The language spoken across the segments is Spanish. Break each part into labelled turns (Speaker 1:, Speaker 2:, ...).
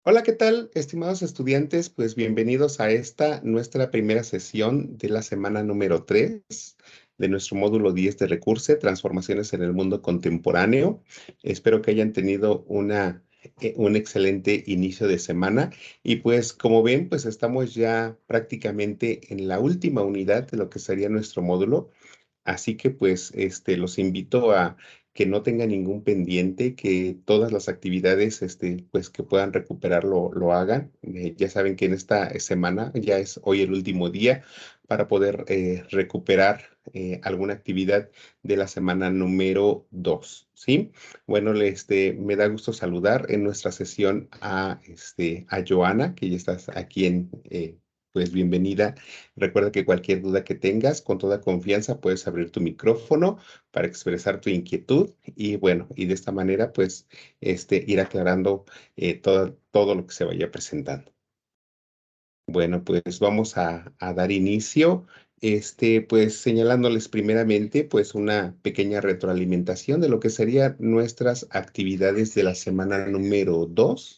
Speaker 1: Hola, ¿qué tal, estimados estudiantes? Pues bienvenidos a esta, nuestra primera sesión de la semana número 3 de nuestro módulo 10 de Recurse, Transformaciones en el Mundo Contemporáneo. Espero que hayan tenido un excelente inicio de semana y pues como ven, pues estamos ya prácticamente en la última unidad de lo que sería nuestro módulo. Así que pues los invito a que no tengan ningún pendiente, que todas las actividades pues que puedan recuperar lo hagan. Ya saben que en esta semana ya es hoy el último día para poder recuperar alguna actividad de la semana número 2, ¿sí? Bueno, me da gusto saludar en nuestra sesión a Joana, que ya estás aquí pues bienvenida. Recuerda que cualquier duda que tengas, con toda confianza, puedes abrir tu micrófono para expresar tu inquietud y bueno, y de esta manera, pues, ir aclarando todo lo que se vaya presentando. Bueno, pues vamos a dar inicio, pues señalándoles primeramente, pues una pequeña retroalimentación de lo que serían nuestras actividades de la semana número 2.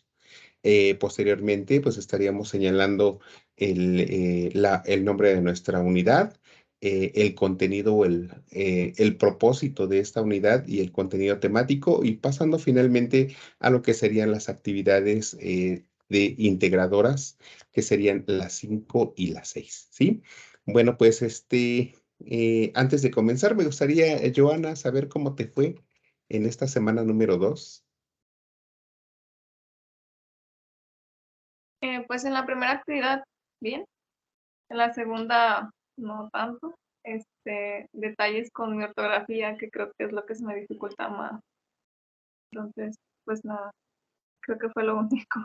Speaker 1: Posteriormente, pues estaríamos señalando el nombre de nuestra unidad, el contenido o el propósito de esta unidad y el contenido temático, y pasando finalmente a lo que serían las actividades de integradoras, que serían las 5 y las 6, ¿sí? Bueno, pues antes de comenzar, me gustaría, Joana, saber cómo te fue en esta semana número 2.
Speaker 2: Pues en la primera actividad, bien. En la segunda, no tanto. Detalles con mi ortografía, que creo que es lo que se me dificulta más. Entonces, pues nada, creo que fue lo único.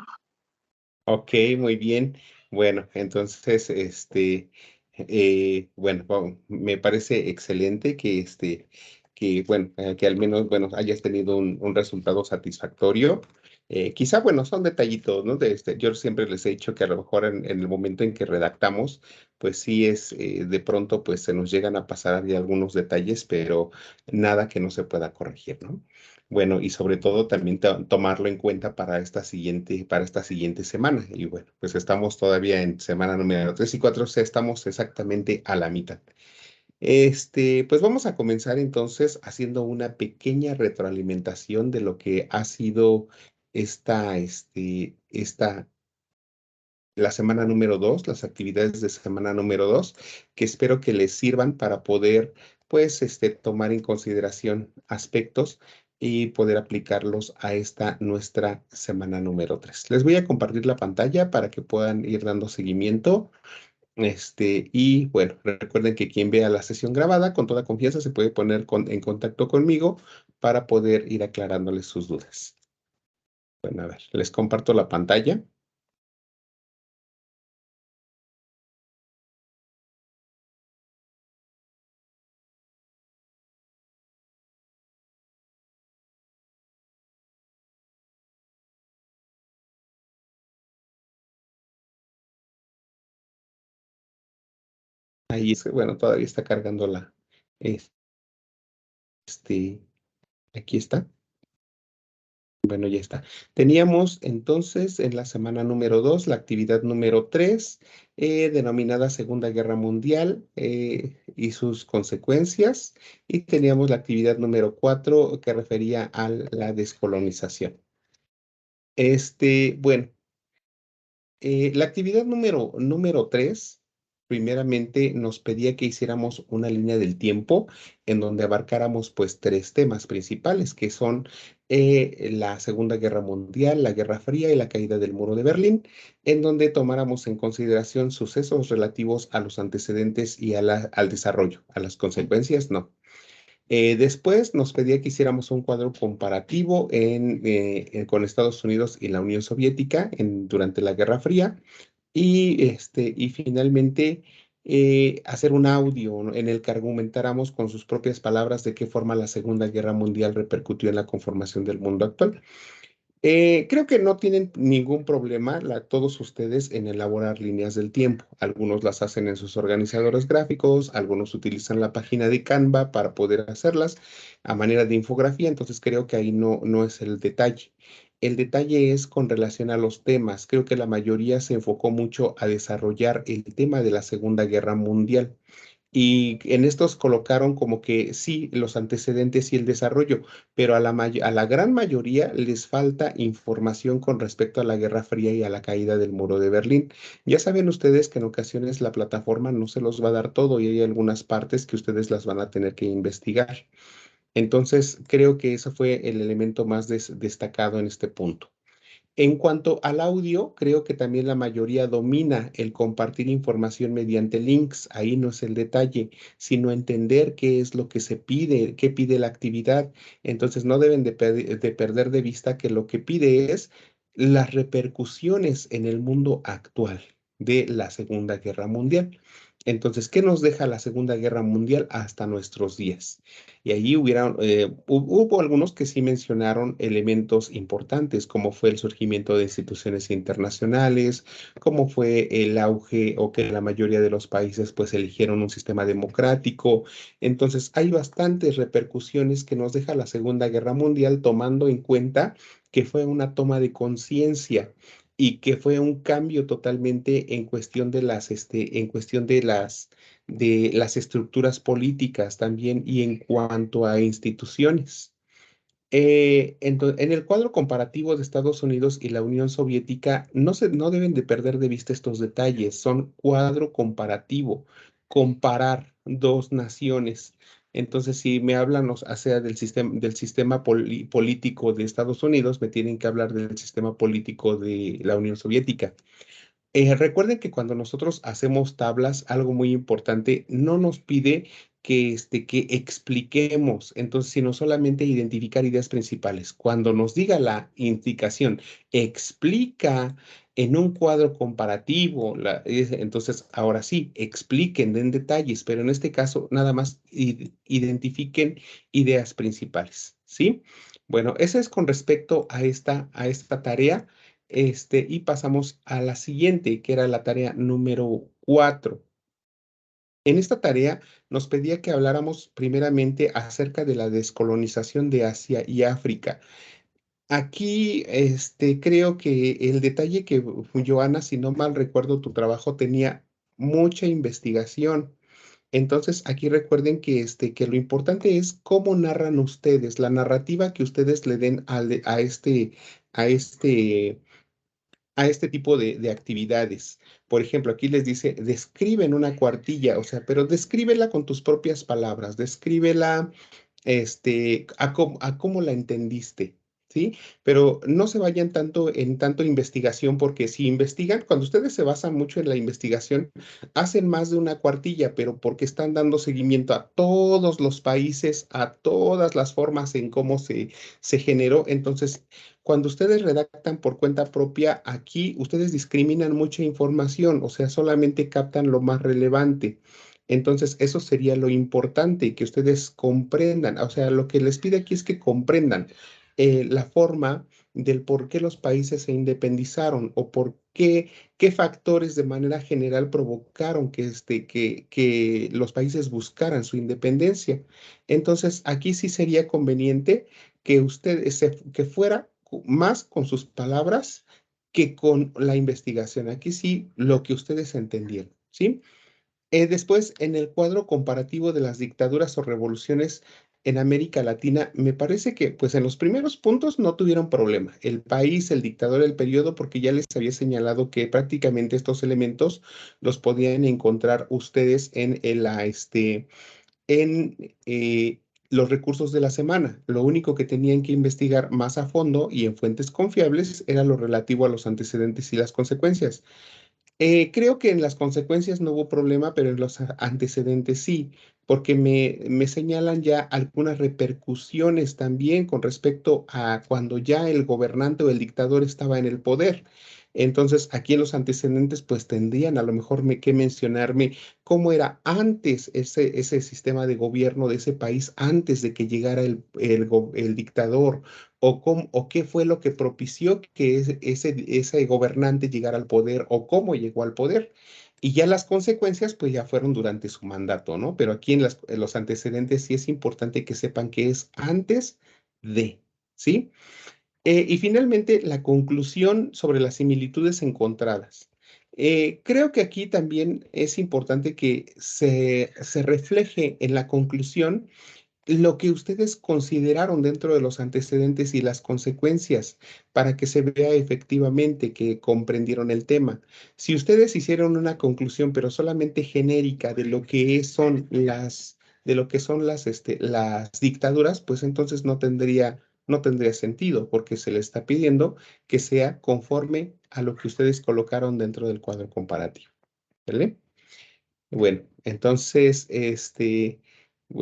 Speaker 1: Ok, muy bien. Bueno, entonces, bueno, me parece excelente que bueno, que al menos, bueno, hayas tenido un resultado satisfactorio. Quizá, bueno, son detallitos, ¿no? Yo siempre les he dicho que a lo mejor en el momento en que redactamos, pues sí de pronto, pues se nos llegan a pasar ahí algunos detalles, pero nada que no se pueda corregir, ¿no? Bueno, y sobre todo también tomarlo en cuenta para esta siguiente semana. Y bueno, pues estamos todavía en semana número 3 y 4, o sea, estamos exactamente a la mitad. Pues vamos a comenzar entonces haciendo una pequeña retroalimentación de lo que ha sido la semana número 2, las actividades de semana número 2, que espero que les sirvan para poder, pues, tomar en consideración aspectos y poder aplicarlos a esta nuestra semana número 3. Les voy a compartir la pantalla para que puedan ir dando seguimiento. Y bueno, recuerden que quien vea la sesión grabada, con toda confianza, se puede poner en contacto conmigo para poder ir aclarándoles sus dudas. Bueno, a ver, les comparto la pantalla. Ahí es que, bueno, todavía está cargando este, aquí está. Bueno, ya está. Teníamos entonces en la semana número 2 la actividad número 3, denominada Segunda Guerra Mundial y sus consecuencias. Y teníamos la actividad número 4 que refería a la descolonización. Bueno. La actividad número 3, primeramente nos pedía que hiciéramos una línea del tiempo en donde abarcáramos pues tres temas principales, que son la Segunda Guerra Mundial, la Guerra Fría y la caída del Muro de Berlín, en donde tomáramos en consideración sucesos relativos a los antecedentes y al desarrollo, a las consecuencias, no. Después nos pedía que hiciéramos un cuadro comparativo con Estados Unidos y la Unión Soviética durante la Guerra Fría y finalmente hacer un audio, ¿no?, en el que argumentáramos con sus propias palabras de qué forma la Segunda Guerra Mundial repercutió en la conformación del mundo actual. Creo que no tienen ningún problema todos ustedes en elaborar líneas del tiempo. Algunos las hacen en sus organizadores gráficos, algunos utilizan la página de Canva para poder hacerlas a manera de infografía, entonces creo que ahí no es el detalle. El detalle es con relación a los temas. Creo que la mayoría se enfocó mucho a desarrollar el tema de la Segunda Guerra Mundial. Y en estos colocaron como que sí, los antecedentes y el desarrollo, pero a la gran mayoría les falta información con respecto a la Guerra Fría y a la caída del muro de Berlín. Ya saben ustedes que en ocasiones la plataforma no se los va a dar todo y hay algunas partes que ustedes las van a tener que investigar. Entonces, creo que eso fue el elemento más destacado en este punto. En cuanto al audio, creo que también la mayoría domina el compartir información mediante links. Ahí no es el detalle, sino entender qué es lo que se pide, qué pide la actividad. Entonces no deben de perder de vista que lo que pide es las repercusiones en el mundo actual de la Segunda Guerra Mundial. Entonces, ¿qué nos deja la Segunda Guerra Mundial hasta nuestros días? Y ahí hubo algunos que sí mencionaron elementos importantes, como fue el surgimiento de instituciones internacionales, como fue el auge o que la mayoría de los países pues eligieron un sistema democrático. Entonces hay bastantes repercusiones que nos deja la Segunda Guerra Mundial tomando en cuenta que fue una toma de conciencia y que fue un cambio totalmente en cuestión en cuestión de las estructuras políticas también y en cuanto a instituciones. En el cuadro comparativo de Estados Unidos y la Unión Soviética, no deben de perder de vista estos detalles. Son cuadro comparativo, comparar dos naciones. Entonces, si me hablan, o sea, del sistema político de Estados Unidos, me tienen que hablar del sistema político de la Unión Soviética. Recuerden que cuando nosotros hacemos tablas, algo muy importante, no nos pide que expliquemos, entonces, sino solamente identificar ideas principales. Cuando nos diga la indicación, explica en un cuadro comparativo, entonces, ahora sí, expliquen, den detalles, pero en este caso, nada más identifiquen ideas principales, ¿sí? Bueno, ese es con respecto a esta tarea. Y pasamos a la siguiente, que era la tarea número 4. En esta tarea nos pedía que habláramos primeramente acerca de la descolonización de Asia y África. Aquí, creo que el detalle que, Joana, si no mal recuerdo, tu trabajo tenía mucha investigación. Entonces, aquí recuerden que lo importante es cómo narran ustedes, la narrativa que ustedes le den a este tipo de actividades. Por ejemplo, aquí les dice, describe en una cuartilla, o sea, pero descríbela con tus propias palabras, descríbela a cómo la entendiste, ¿sí? Pero no se vayan tanto en tanto investigación, porque si investigan, cuando ustedes se basan mucho en la investigación, hacen más de una cuartilla, pero porque están dando seguimiento a todos los países, a todas las formas en cómo se generó. Entonces, cuando ustedes redactan por cuenta propia, aquí ustedes discriminan mucha información, o sea, solamente captan lo más relevante. Entonces, eso sería lo importante, que ustedes comprendan. O sea, lo que les pide aquí es que comprendan la forma del por qué los países se independizaron o qué factores de manera general provocaron que los países buscaran su independencia. Entonces, aquí sí sería conveniente que que fuera más con sus palabras que con la investigación. Aquí sí, lo que ustedes entendieron, ¿sí? Después, en el cuadro comparativo de las dictaduras o revoluciones en América Latina, me parece que, pues en los primeros puntos no tuvieron problema. El país, el dictador, el periodo, porque ya les había señalado que prácticamente estos elementos los podían encontrar ustedes en los recursos de la semana. Lo único que tenían que investigar más a fondo y en fuentes confiables era lo relativo a los antecedentes y las consecuencias. Creo que en las consecuencias no hubo problema, pero en los antecedentes sí, porque me señalan ya algunas repercusiones también con respecto a cuando ya el gobernante o el dictador estaba en el poder. Entonces, aquí en los antecedentes, pues tendrían a lo mejor que mencionarme cómo era antes ese sistema de gobierno de ese país, antes de que llegara el dictador, o qué fue lo que propició que ese gobernante llegara al poder, o cómo llegó al poder. Y ya las consecuencias, pues ya fueron durante su mandato, ¿no? Pero aquí en los antecedentes sí es importante que sepan que es antes de, ¿sí? Y finalmente, la conclusión sobre las similitudes encontradas. Creo que aquí también es importante que se refleje en la conclusión lo que ustedes consideraron dentro de los antecedentes y las consecuencias para que se vea efectivamente que comprendieron el tema. Si ustedes hicieron una conclusión, pero solamente genérica de lo que son las dictaduras, pues entonces no tendría sentido, porque se le está pidiendo que sea conforme a lo que ustedes colocaron dentro del cuadro comparativo. ¿Vale? Bueno, entonces,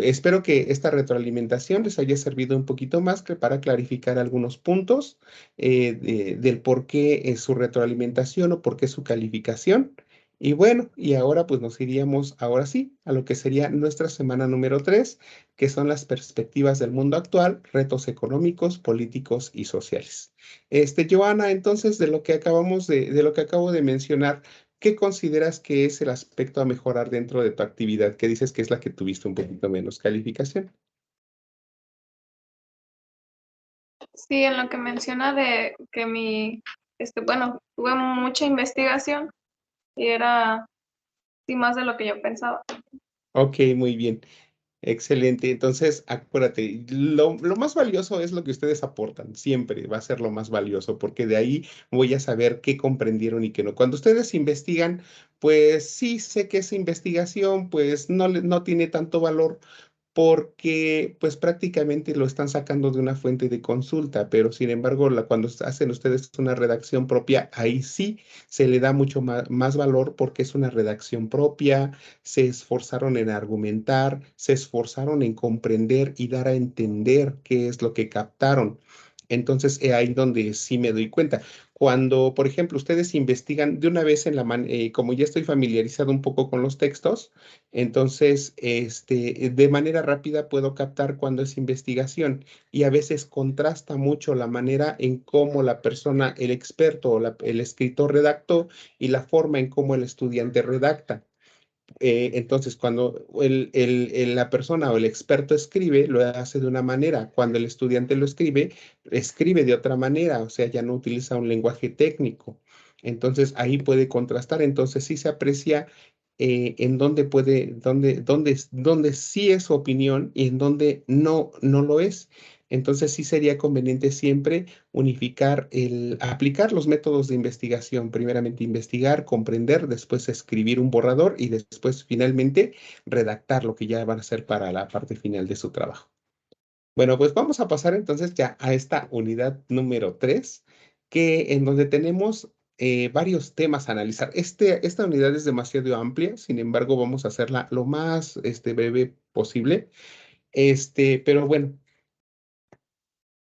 Speaker 1: espero que esta retroalimentación les haya servido un poquito más que para clarificar algunos puntos del por qué es su retroalimentación o por qué su calificación. Y bueno, y ahora pues nos iríamos ahora sí a lo que sería nuestra semana número 3, que son las perspectivas del mundo actual, retos económicos, políticos y sociales. Joana, entonces de lo que acabo de mencionar, ¿qué consideras que es el aspecto a mejorar dentro de tu actividad? Que dices que es la que tuviste un poquito menos calificación.
Speaker 2: Sí, en lo que menciona de que bueno, tuve mucha investigación y era sí más de lo que yo pensaba.
Speaker 1: Ok, muy bien. Excelente. Entonces, acuérdate, lo más valioso es lo que ustedes aportan. Siempre va a ser lo más valioso, porque de ahí voy a saber qué comprendieron y qué no. Cuando ustedes investigan, pues sí sé que esa investigación, pues no tiene tanto valor porque pues prácticamente lo están sacando de una fuente de consulta, pero sin embargo, cuando hacen ustedes una redacción propia, ahí sí se le da mucho más valor porque es una redacción propia, se esforzaron en argumentar, se esforzaron en comprender y dar a entender qué es lo que captaron. Entonces, es ahí donde sí me doy cuenta. Cuando, por ejemplo, ustedes investigan de una vez como ya estoy familiarizado un poco con los textos, entonces, de manera rápida puedo captar cuando es investigación y a veces contrasta mucho la manera en cómo la persona, el experto o el escritor redactó y la forma en cómo el estudiante redacta. Entonces, cuando la persona o el experto escribe, lo hace de una manera. Cuando el estudiante lo escribe, escribe de otra manera, o sea, ya no utiliza un lenguaje técnico. Entonces, ahí puede contrastar. Entonces, sí se aprecia en dónde sí es su opinión y en dónde no lo es. Entonces, sí sería conveniente siempre aplicar los métodos de investigación. Primeramente investigar, comprender, después escribir un borrador y después finalmente redactar lo que ya van a hacer para la parte final de su trabajo. Bueno, pues vamos a pasar entonces ya a esta unidad número 3, en donde tenemos varios temas a analizar. Esta unidad es demasiado amplia, sin embargo, vamos a hacerla lo más breve posible. Pero bueno,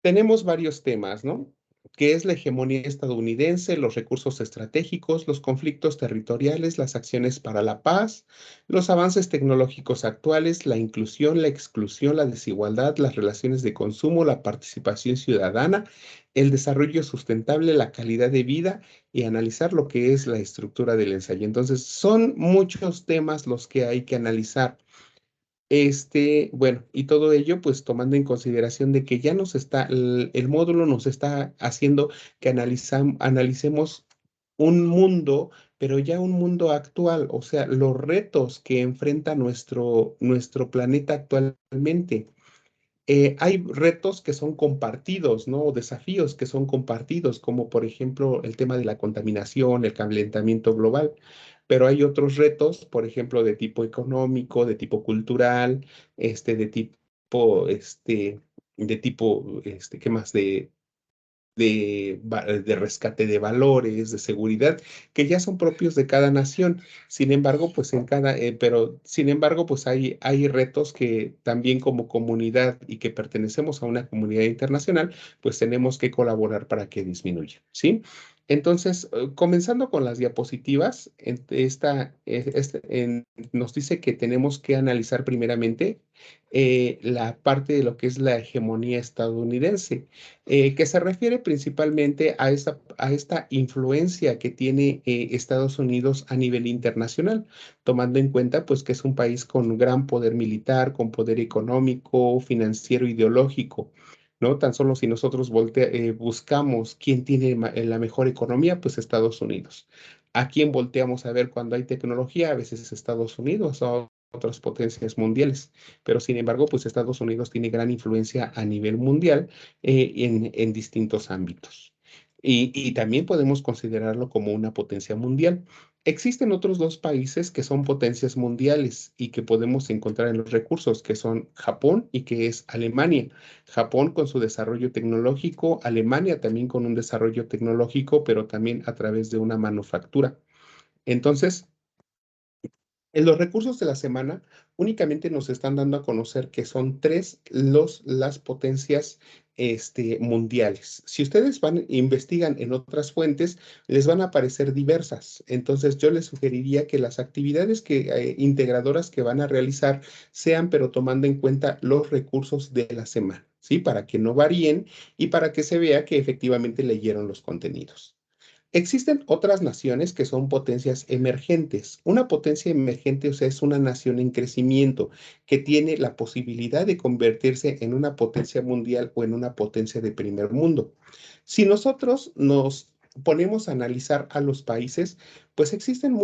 Speaker 1: tenemos varios temas, ¿no? Que es la hegemonía estadounidense, los recursos estratégicos, los conflictos territoriales, las acciones para la paz, los avances tecnológicos actuales, la inclusión, la exclusión, la desigualdad, las relaciones de consumo, la participación ciudadana, el desarrollo sustentable, la calidad de vida y analizar lo que es la estructura del ensayo. Entonces, son muchos temas los que hay que analizar. Bueno, y todo ello, pues tomando en consideración de que ya el módulo nos está haciendo que analicemos un mundo, pero ya un mundo actual, o sea, los retos que enfrenta nuestro planeta actualmente. Hay retos que son compartidos, ¿no? O desafíos que son compartidos, como por ejemplo el tema de la contaminación, el calentamiento global, pero hay otros retos, por ejemplo, de tipo económico, de tipo cultural, ¿qué más? De rescate de valores, de seguridad, que ya son propios de cada nación. Sin embargo, pues sin embargo, pues hay retos que también como comunidad y que pertenecemos a una comunidad internacional, pues tenemos que colaborar para que disminuya, ¿sí? Entonces, comenzando con las diapositivas, nos dice que tenemos que analizar primeramente la parte de lo que es la hegemonía estadounidense, que se refiere principalmente a esta influencia que tiene Estados Unidos a nivel internacional, tomando en cuenta pues que es un país con gran poder militar, con poder económico, financiero, ideológico. ¿no? Tan solo si nosotros buscamos quién tiene la mejor economía, pues Estados Unidos. ¿A quién volteamos a ver cuando hay tecnología? A veces es Estados Unidos o otras potencias mundiales, pero sin embargo, pues Estados Unidos tiene gran influencia a nivel mundial en distintos ámbitos. Y también podemos considerarlo como una potencia mundial. Existen otros dos países que son potencias mundiales y que podemos encontrar en los recursos, que son Japón y que es Alemania. Japón con su desarrollo tecnológico, Alemania también con un desarrollo tecnológico, pero también a través de una manufactura. Entonces, en los recursos de la semana únicamente nos están dando a conocer que son tres las potencias mundiales. Si ustedes investigan en otras fuentes, les van a aparecer diversas. Entonces, yo les sugeriría que las actividades integradoras que van a realizar sean, pero tomando en cuenta los recursos de la semana, ¿sí? Para que no varíen y para que se vea que efectivamente leyeron los contenidos. Existen otras naciones que son potencias emergentes. Una potencia emergente, o sea, es una nación en crecimiento que tiene la posibilidad de convertirse en una potencia mundial o en una potencia de primer mundo. Si nosotros nos ponemos a analizar a los países, pues existen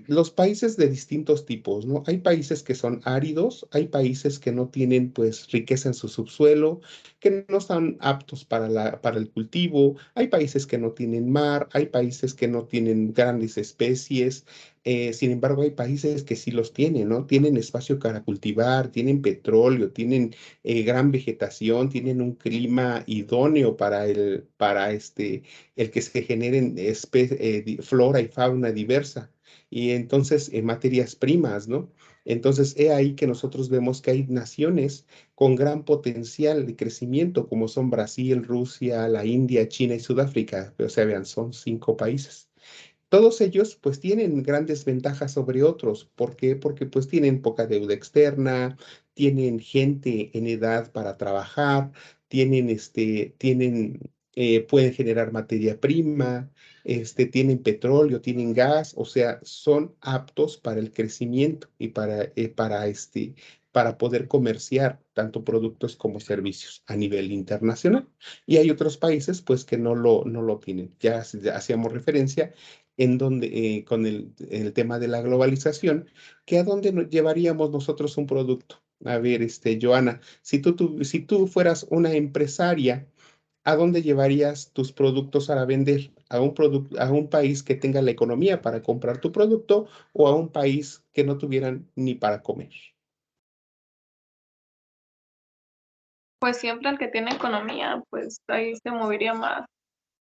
Speaker 1: los países de distintos tipos, ¿no? Hay países que son áridos, hay países que no tienen pues riqueza en su subsuelo, que no están aptos para el cultivo, hay países que no tienen mar, hay países que no tienen grandes especies, sin embargo hay países que sí los tienen, ¿no? Tienen espacio para cultivar, tienen petróleo, tienen gran vegetación, tienen un clima idóneo el que se generen flora y fauna diversa. Y entonces, materias primas, ¿no? Entonces, he ahí que nosotros vemos que hay naciones con gran potencial de crecimiento, como son Brasil, Rusia, la India, China y Sudáfrica. O sea, vean, son 5 países. Todos ellos pues tienen grandes ventajas sobre otros. ¿Por qué? Porque pues tienen poca deuda externa, tienen gente en edad para trabajar, pueden generar materia prima, tienen petróleo, tienen gas, o sea, son aptos para el crecimiento y para poder comerciar tanto productos como servicios a nivel internacional. Y hay otros países pues que no lo tienen. Ya hacíamos referencia en donde, con el tema de la globalización, que a dónde llevaríamos nosotros un producto. A ver, Joana, si tú fueras una empresaria, ¿a dónde llevarías tus productos para vender? ¿A un país que tenga la economía para comprar tu producto o a un país que no tuvieran ni para comer?
Speaker 2: Pues siempre el que tiene economía, pues ahí se movería más.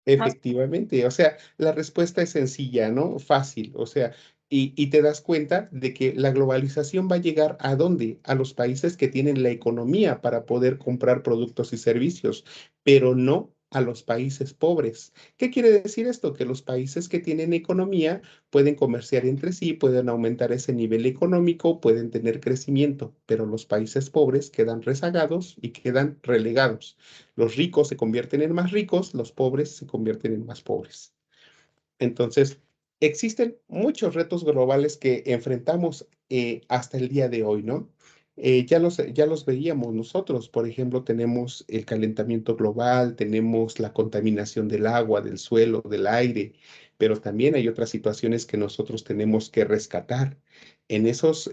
Speaker 1: Efectivamente, o sea, la respuesta es sencilla, ¿no? Fácil, o sea, y te das cuenta de que la globalización va a llegar ¿a dónde? A los países que tienen la economía para poder comprar productos y servicios, pero no a los países pobres. ¿Qué quiere decir esto? Que los países que tienen economía pueden comerciar entre sí, pueden aumentar ese nivel económico, pueden tener crecimiento, pero los países pobres quedan rezagados y quedan relegados. Los ricos se convierten en más ricos, los pobres se convierten en más pobres. Entonces, existen muchos retos globales que enfrentamos hasta el día de hoy, ¿no? Ya los veíamos nosotros, por ejemplo, tenemos el calentamiento global, tenemos la contaminación del agua, del suelo, del aire, pero también hay otras situaciones que nosotros tenemos que rescatar. En esos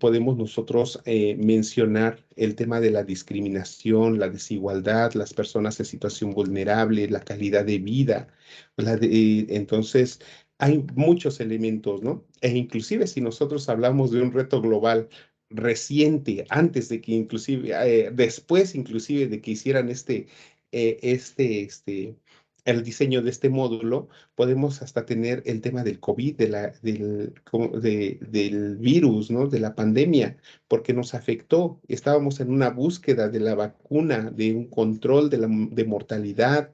Speaker 1: podemos nosotros mencionar el tema de la discriminación, la desigualdad, las personas en situación vulnerable, la calidad de vida. Entonces, hay muchos elementos, ¿no? E inclusive si nosotros hablamos de un reto global reciente, antes de que inclusive, después inclusive de que hicieran eh, este, este, el diseño de este módulo, podemos hasta tener el tema del COVID, del virus, ¿no? De la pandemia, porque nos afectó. Estábamos en una búsqueda de la vacuna, de un control de mortalidad,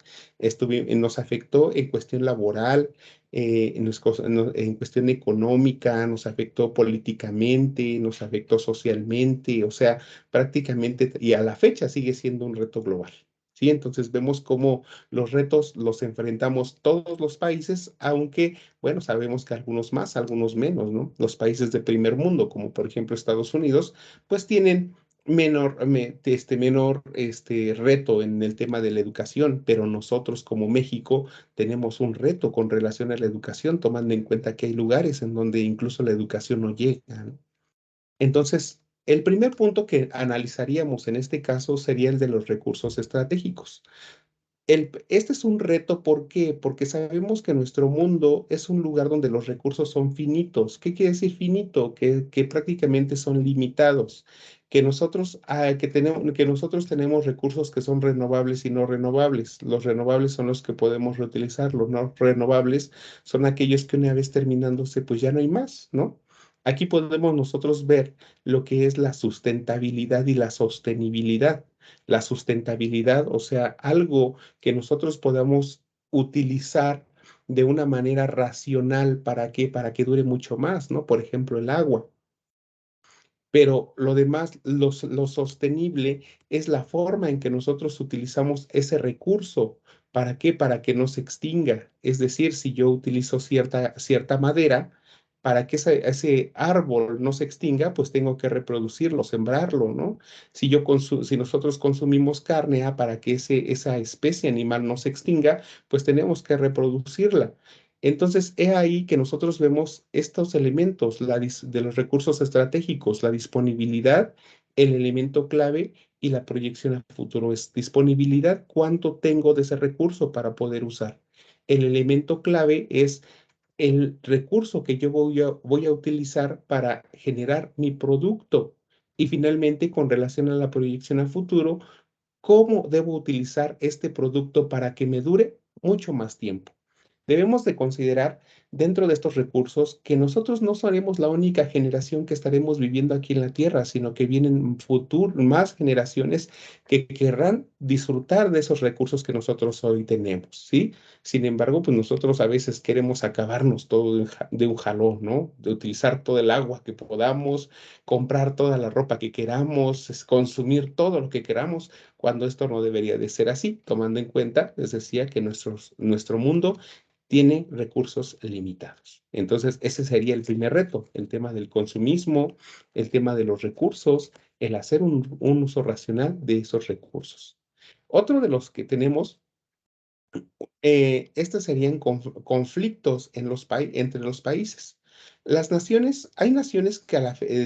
Speaker 1: nos afectó en cuestión laboral, en cuestión económica, nos afectó políticamente, nos afectó socialmente, o sea, prácticamente, y a la fecha sigue siendo un reto global. ¿Sí? Entonces vemos cómo los retos los enfrentamos todos los países, aunque, bueno, sabemos que algunos más, algunos menos, ¿no? Los países de primer mundo, como por ejemplo Estados Unidos, pues tienen menor reto en el tema de la educación, pero nosotros como México tenemos un reto con relación a la educación, tomando en cuenta que hay lugares en donde incluso la educación no llega, ¿no? Entonces, el primer punto que analizaríamos en este caso sería el de los recursos estratégicos. Este es un reto, ¿por qué? Porque sabemos que nuestro mundo es un lugar donde los recursos son finitos. ¿Qué quiere decir finito? Que prácticamente son limitados, que nosotros tenemos recursos que son renovables y no renovables. Los renovables son los que podemos reutilizar, los no renovables son aquellos que una vez terminándose, pues ya no hay más, ¿no? Aquí podemos nosotros ver lo que es la sustentabilidad y la sostenibilidad. La sustentabilidad, o sea, algo que nosotros podamos utilizar de una manera racional. ¿Para qué? Para que dure mucho más, ¿no? Por ejemplo, el agua. Pero lo demás, lo sostenible es la forma en que nosotros utilizamos ese recurso. ¿Para qué? Para que no se extinga. Es decir, si yo utilizo cierta madera, para que ese árbol no se extinga, pues tengo que reproducirlo, sembrarlo, ¿no? Si nosotros consumimos carne, para que esa especie animal no se extinga, pues tenemos que reproducirla. Entonces, he ahí que nosotros vemos estos elementos de los recursos estratégicos, la disponibilidad, el elemento clave y la proyección a futuro. Es disponibilidad, cuánto tengo de ese recurso para poder usar. El elemento clave es el recurso que yo voy a utilizar para generar mi producto. Y finalmente, con relación a la proyección a futuro, ¿cómo debo utilizar este producto para que me dure mucho más tiempo? Debemos de considerar dentro de estos recursos que nosotros no seremos la única generación que estaremos viviendo aquí en la Tierra, sino que vienen más generaciones que querrán disfrutar de esos recursos que nosotros hoy tenemos, ¿sí? Sin embargo, pues nosotros a veces queremos acabarnos todo de un jalón, ¿no? De utilizar todo el agua que podamos, comprar toda la ropa que queramos, consumir todo lo que queramos, cuando esto no debería de ser así, tomando en cuenta, les decía, que nuestro mundo tiene recursos limitados. Entonces, ese sería el primer reto, el tema del consumismo, el tema de los recursos, el hacer un uso racional de esos recursos. Otro de los que tenemos, estos serían conflictos entre los países. Hay naciones que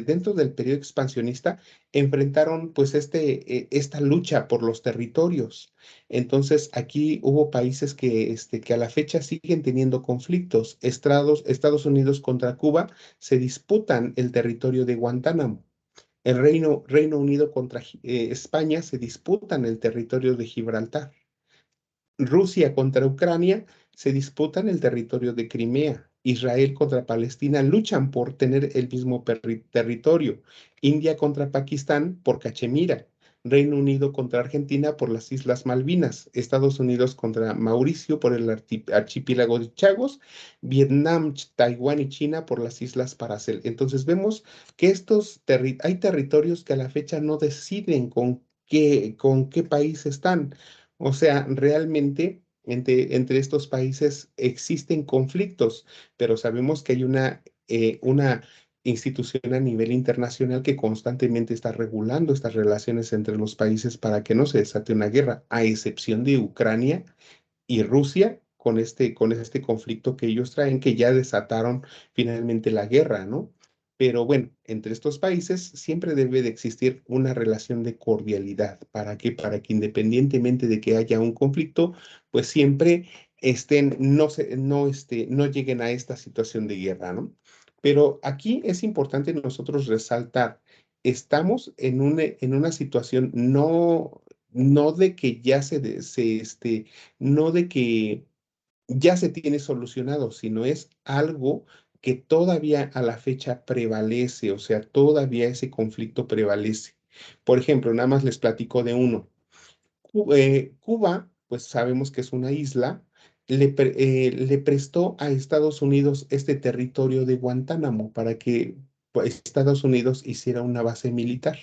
Speaker 1: dentro del periodo expansionista enfrentaron pues esta lucha por los territorios. Entonces aquí hubo países que a la fecha siguen teniendo conflictos. Estados Unidos contra Cuba se disputan el territorio de Guantánamo. El Reino Unido contra España se disputan el territorio de Gibraltar. Rusia contra Ucrania se disputan el territorio de Crimea. Israel contra Palestina luchan por tener el mismo territorio. India contra Pakistán por Cachemira. Reino Unido contra Argentina por las Islas Malvinas. Estados Unidos contra Mauricio por el archipiélago de Chagos. Vietnam, Taiwán y China por las Islas Paracel. Entonces vemos que hay territorios que a la fecha no deciden con qué país están. O sea, realmente entre estos países existen conflictos, pero sabemos que hay una institución a nivel internacional que constantemente está regulando estas relaciones entre los países para que no se desate una guerra, a excepción de Ucrania y Rusia con este conflicto que ellos traen, que ya desataron finalmente la guerra, ¿no? Pero bueno, entre estos países siempre debe de existir una relación de cordialidad. ¿Para qué? Para que independientemente de que haya un conflicto, pues siempre no lleguen a esta situación de guerra, ¿no? Pero aquí es importante nosotros resaltar, estamos en una situación no de que ya no de que ya se tiene solucionado, sino es algo que todavía a la fecha prevalece, o sea, todavía ese conflicto prevalece. Por ejemplo, nada más les platico de uno. Cuba, pues sabemos que es una isla, le prestó a Estados Unidos este territorio de Guantánamo para que pues, Estados Unidos hiciera una base militar.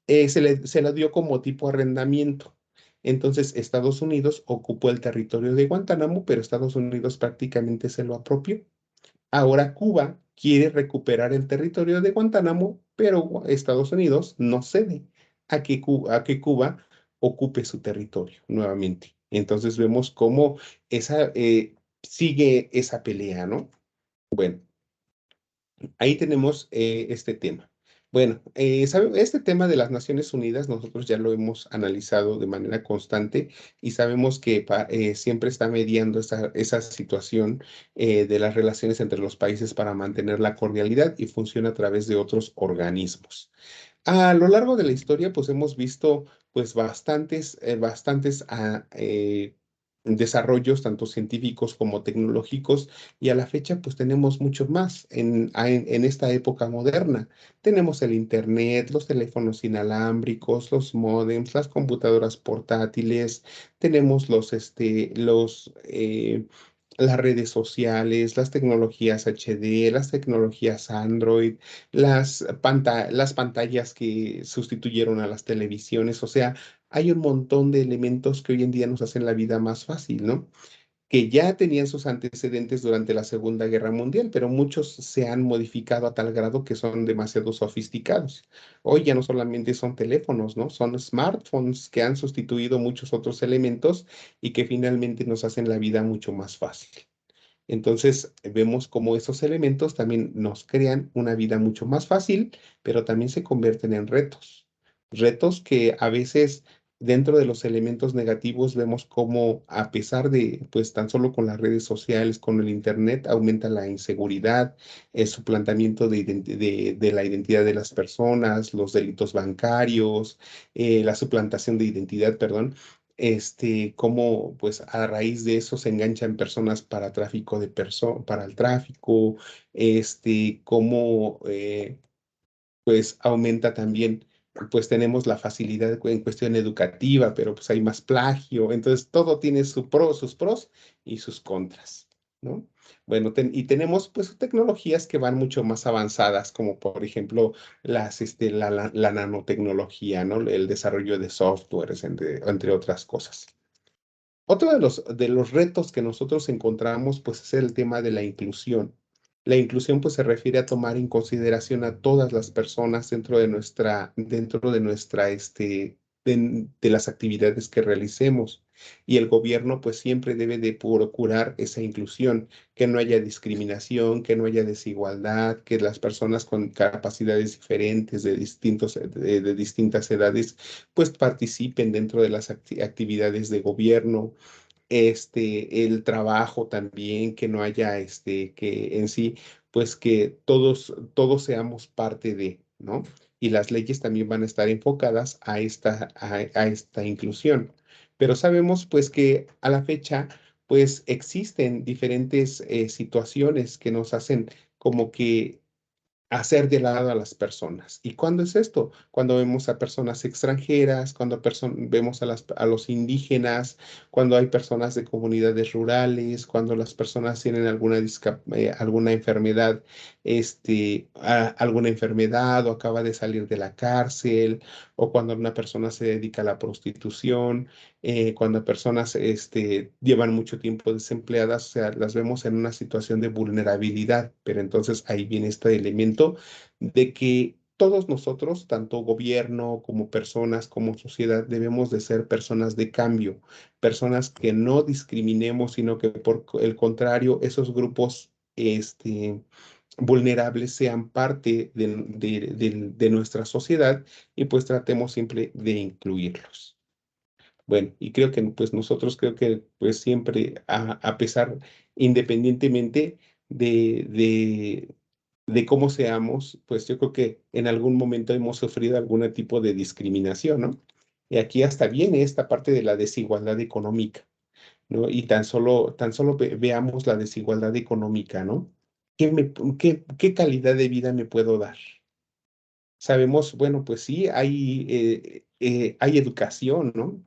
Speaker 1: Se la dio como tipo arrendamiento. Entonces, Estados Unidos ocupó el territorio de Guantánamo, pero Estados Unidos prácticamente se lo apropió. Ahora Cuba quiere recuperar el territorio de Guantánamo, pero Estados Unidos no cede a que Cuba ocupe su territorio nuevamente. Entonces vemos cómo sigue esa pelea, ¿no? Bueno, ahí tenemos este tema. Bueno, este tema de las Naciones Unidas nosotros ya lo hemos analizado de manera constante y sabemos que siempre está mediando esa situación de las relaciones entre los países para mantener la cordialidad y funciona a través de otros organismos. A lo largo de la historia, pues hemos visto pues bastantes desarrollos, tanto científicos como tecnológicos, y a la fecha pues tenemos muchos más en esta época moderna. Tenemos el Internet, los teléfonos inalámbricos, los módems, las computadoras portátiles, tenemos las redes sociales, las tecnologías HD, las tecnologías Android, las pantallas que sustituyeron a las televisiones. O sea, hay un montón de elementos que hoy en día nos hacen la vida más fácil, ¿no? Que ya tenían sus antecedentes durante la Segunda Guerra Mundial, pero muchos se han modificado a tal grado que son demasiado sofisticados. Hoy ya no solamente son teléfonos, ¿no? Son smartphones que han sustituido muchos otros elementos y que finalmente nos hacen la vida mucho más fácil. Entonces, vemos cómo esos elementos también nos crean una vida mucho más fácil, pero también se convierten en retos. Retos que a veces dentro de los elementos negativos vemos cómo a pesar de, pues tan solo con las redes sociales, con el internet, aumenta la inseguridad, el suplantamiento de la identidad de las personas, los delitos bancarios, la suplantación de identidad, perdón, cómo pues a raíz de eso se enganchan personas para tráfico para el tráfico, cómo pues aumenta también, pues tenemos la facilidad en cuestión educativa, pero pues hay más plagio, entonces todo tiene sus pros y sus contras, ¿no? Bueno, y tenemos pues tecnologías que van mucho más avanzadas, como por ejemplo la nanotecnología, ¿no? El desarrollo de softwares, entre otras cosas. Otro de los retos que nosotros encontramos, pues, es el tema de la inclusión. La inclusión, pues, se refiere a tomar en consideración a todas las personas de las actividades que realicemos. Y el gobierno, pues, siempre debe de procurar esa inclusión, que no haya discriminación, que no haya desigualdad, que las personas con capacidades diferentes de distintas edades, pues, participen dentro de las actividades de gobierno, el trabajo también, que no haya, que en sí, pues que todos seamos parte de, ¿no? Y las leyes también van a estar enfocadas a esta inclusión. Pero sabemos, pues, que a la fecha, pues, existen diferentes situaciones que nos hacen como que hacer de lado a las personas. ¿Y cuándo es esto? Cuando vemos a personas extranjeras, cuando vemos a los indígenas, cuando hay personas de comunidades rurales, cuando las personas tienen alguna enfermedad, alguna enfermedad o acaba de salir de la cárcel, o cuando una persona se dedica a la prostitución, cuando personas llevan mucho tiempo desempleadas, o sea, las vemos en una situación de vulnerabilidad, pero entonces ahí viene este elemento de que todos nosotros, tanto gobierno como personas, como sociedad, debemos de ser personas de cambio, personas que no discriminemos, sino que por el contrario, esos grupos vulnerables sean parte de nuestra sociedad y pues tratemos siempre de incluirlos. Bueno, y creo que pues nosotros creo que pues siempre, a pesar, independientemente de cómo seamos, pues yo creo que en algún momento hemos sufrido algún tipo de discriminación, ¿no? Y aquí hasta viene esta parte de la desigualdad económica, ¿no? Y tan solo veamos la desigualdad económica, ¿no? ¿Qué calidad de vida me puedo dar? Sabemos, bueno, pues sí, hay educación, ¿no?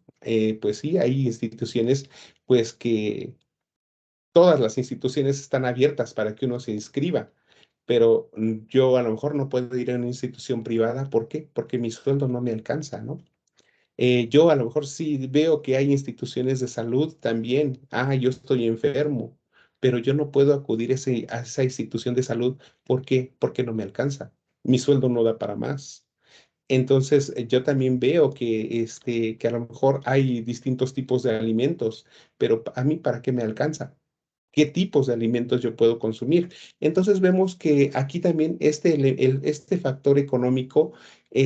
Speaker 1: Pues sí, hay instituciones, pues que todas las instituciones están abiertas para que uno se inscriba, pero yo a lo mejor no puedo ir a una institución privada, ¿por qué? Porque mi sueldo no me alcanza, ¿no? Yo a lo mejor sí veo que hay instituciones de salud también, yo estoy enfermo, pero yo no puedo acudir a esa institución de salud. ¿Por qué? Porque no me alcanza. Mi sueldo no da para más. Entonces, yo también veo que a lo mejor hay distintos tipos de alimentos, pero a mí, ¿para qué me alcanza? ¿Qué tipos de alimentos yo puedo consumir? Entonces, vemos que aquí también este factor económico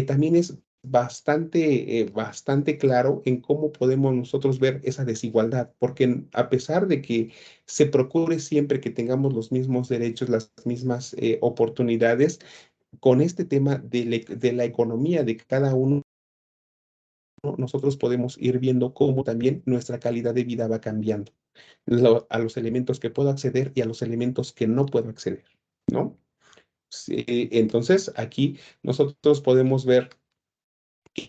Speaker 1: también es bastante claro en cómo podemos nosotros ver esa desigualdad, porque a pesar de que se procure siempre que tengamos los mismos derechos, las mismas oportunidades, con este tema de la economía de cada uno, nosotros podemos ir viendo cómo también nuestra calidad de vida va cambiando, a los elementos que puedo acceder y a los elementos que no puedo acceder, ¿no? Sí, entonces, aquí nosotros podemos ver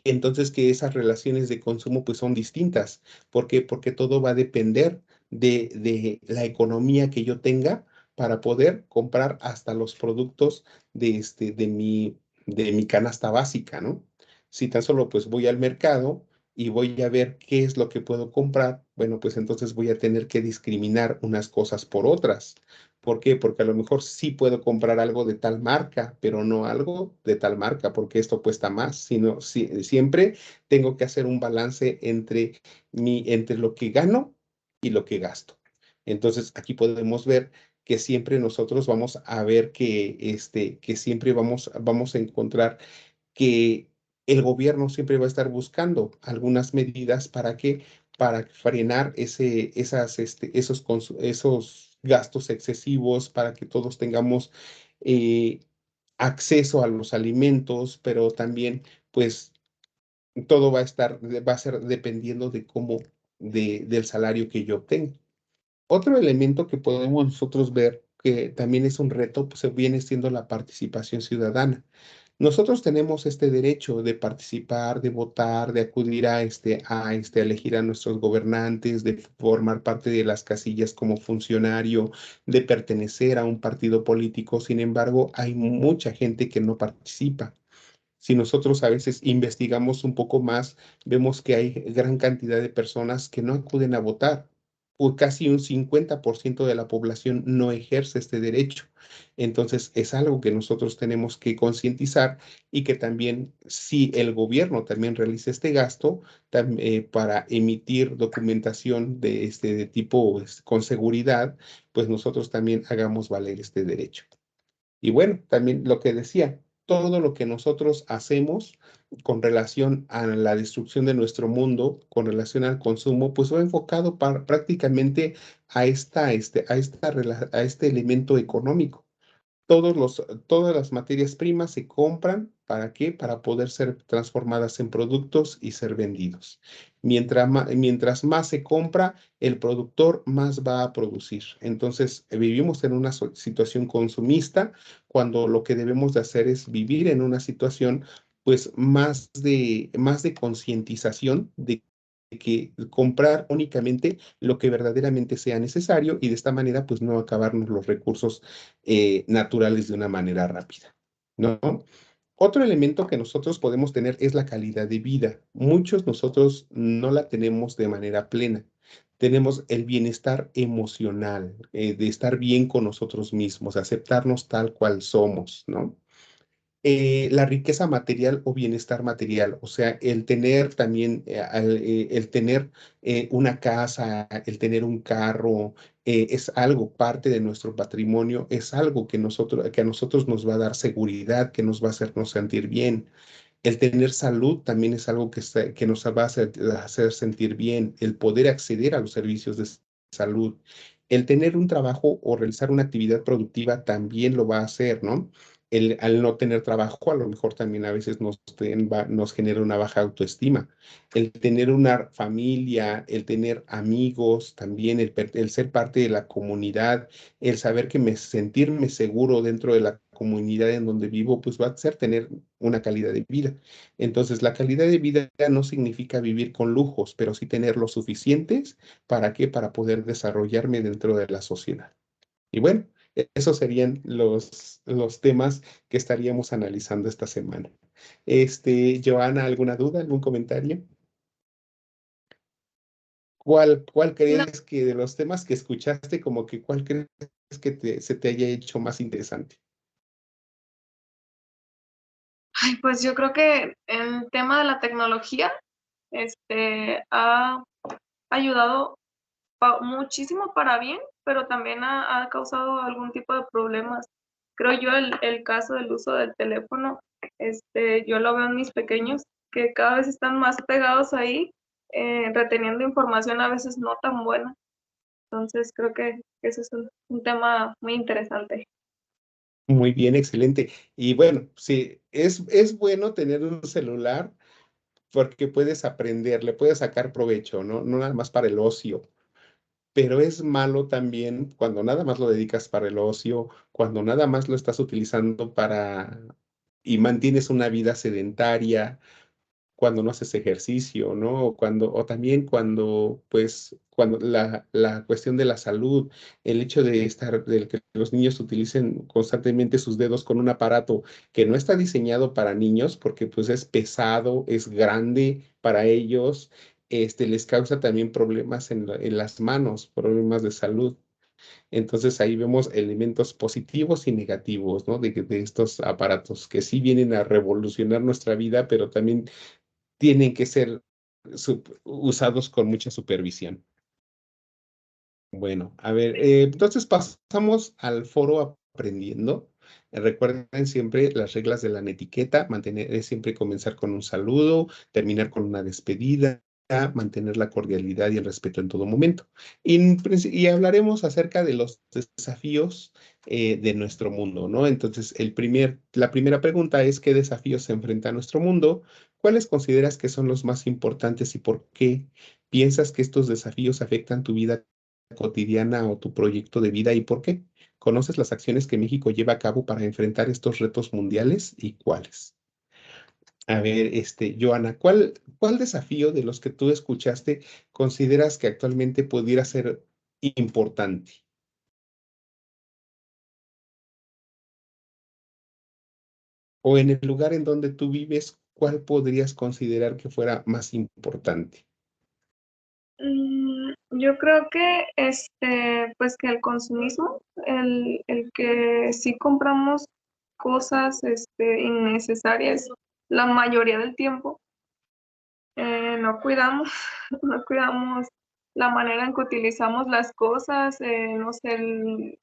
Speaker 1: entonces que esas relaciones de consumo pues son distintas. ¿Por qué? Porque todo va a depender de la economía que yo tenga para poder comprar hasta los productos de mi canasta básica, ¿no? Si tan solo pues voy al mercado y voy a ver qué es lo que puedo comprar, bueno, pues entonces voy a tener que discriminar unas cosas por otras. ¿Por qué? Porque a lo mejor sí puedo comprar algo de tal marca, pero no algo de tal marca, porque esto cuesta más, sino siempre tengo que hacer un balance entre lo que gano y lo que gasto. Entonces, aquí podemos ver que siempre nosotros vamos a ver que siempre vamos a encontrar que el gobierno siempre va a estar buscando algunas medidas para frenar esos gastos excesivos, para que todos tengamos eh, acceso a los alimentos, pero también, pues, todo va a ser dependiendo de del salario que yo obtenga. Otro elemento que podemos nosotros ver que también es un reto, pues viene siendo la participación ciudadana. Nosotros tenemos este derecho de participar, de votar, de acudir a elegir a nuestros gobernantes, de formar parte de las casillas como funcionario, de pertenecer a un partido político. Sin embargo, hay mucha gente que no participa. Si nosotros a veces investigamos un poco más, vemos que hay gran cantidad de personas que no acuden a votar. O casi un 50% de la población no ejerce este derecho. Entonces, es algo que nosotros tenemos que concientizar y que también, si el gobierno también realiza este gasto para emitir documentación de tipo con seguridad, pues nosotros también hagamos valer este derecho. Y bueno, también lo que decía, todo lo que nosotros hacemos con relación a la destrucción de nuestro mundo, con relación al consumo, pues va enfocado prácticamente a este elemento económico. Todas las materias primas se compran, ¿para qué? Para poder ser transformadas en productos y ser vendidos. Mientras más se compra, el productor más va a producir. Entonces, vivimos en una situación consumista cuando lo que debemos de hacer es vivir en una situación pues más de concientización de que comprar únicamente lo que verdaderamente sea necesario y de esta manera pues no acabarnos los recursos naturales de una manera rápida, ¿no? Otro elemento que nosotros podemos tener es la calidad de vida. Muchos nosotros no la tenemos de manera plena. Tenemos el bienestar emocional, de estar bien con nosotros mismos, aceptarnos tal cual somos, ¿no? La riqueza material o bienestar material, o sea, el tener también, el tener una casa, el tener un carro, es algo parte de nuestro patrimonio, es algo que a nosotros nos va a dar seguridad, que nos va a hacernos sentir bien. El tener salud también es algo que nos va a hacer sentir bien, el poder acceder a los servicios de salud. El tener un trabajo o realizar una actividad productiva también lo va a hacer, ¿no? Al no tener trabajo, a lo mejor también a veces nos genera una baja autoestima. El tener una familia, el tener amigos, también el ser parte de la comunidad, el saber sentirme seguro dentro de la comunidad en donde vivo, pues va a ser tener una calidad de vida. Entonces, la calidad de vida no significa vivir con lujos, pero sí tener lo suficientes. ¿Para qué? Para poder desarrollarme dentro de la sociedad. Y bueno, esos serían los temas que estaríamos analizando esta semana. Joana, ¿alguna duda, algún comentario? ¿Cuál
Speaker 2: No,
Speaker 1: crees que de los temas que escuchaste, como que cuál crees que se te haya hecho más interesante?
Speaker 2: ay, pues yo creo que el tema de la tecnología, ha ayudado muchísimo para bien, pero también ha causado algún tipo de problemas. Creo yo el caso del uso del teléfono, yo lo veo en mis pequeños, que cada vez están más pegados ahí, reteniendo información a veces no tan buena. Entonces creo que ese es un tema muy interesante.
Speaker 1: Muy bien, excelente. Y bueno, sí, es bueno tener un celular porque puedes aprender, le puedes sacar provecho, ¿no? No nada más para el ocio, pero es malo también cuando nada más lo dedicas para el ocio, cuando nada más lo estás utilizando para y mantienes una vida sedentaria, cuando no haces ejercicio, ¿no? O también cuando, pues, cuando la cuestión de la salud, el hecho de que los niños utilicen constantemente sus dedos con un aparato que no está diseñado para niños, porque pues es pesado, es grande para ellos, les causa también problemas en las manos, problemas de salud. Entonces ahí vemos elementos positivos y negativos, ¿no? De estos aparatos que sí vienen a revolucionar nuestra vida, pero también tienen que ser usados con mucha supervisión. Bueno, a ver, entonces pasamos al foro aprendiendo. Recuerden siempre las reglas de la etiqueta, mantener, siempre comenzar con un saludo, terminar con una despedida, mantener la cordialidad y el respeto en todo momento. Y hablaremos acerca de los desafíos de nuestro mundo, ¿no? Entonces, la primera pregunta es, ¿qué desafíos se enfrenta a nuestro mundo? ¿Cuáles consideras que son los más importantes y por qué piensas que estos desafíos afectan tu vida cotidiana o tu proyecto de vida y por qué? ¿Conoces las acciones que México lleva a cabo para enfrentar estos retos mundiales y cuáles? A ver, Joana, ¿cuál desafío de los que tú escuchaste consideras que actualmente pudiera ser importante? O en el lugar en donde tú vives, ¿cuál podrías considerar que fuera más importante?
Speaker 2: Yo creo que pues que el consumismo, el que sí compramos cosas innecesarias la mayoría del tiempo, no cuidamos, no cuidamos la manera en que utilizamos las cosas, no sé, el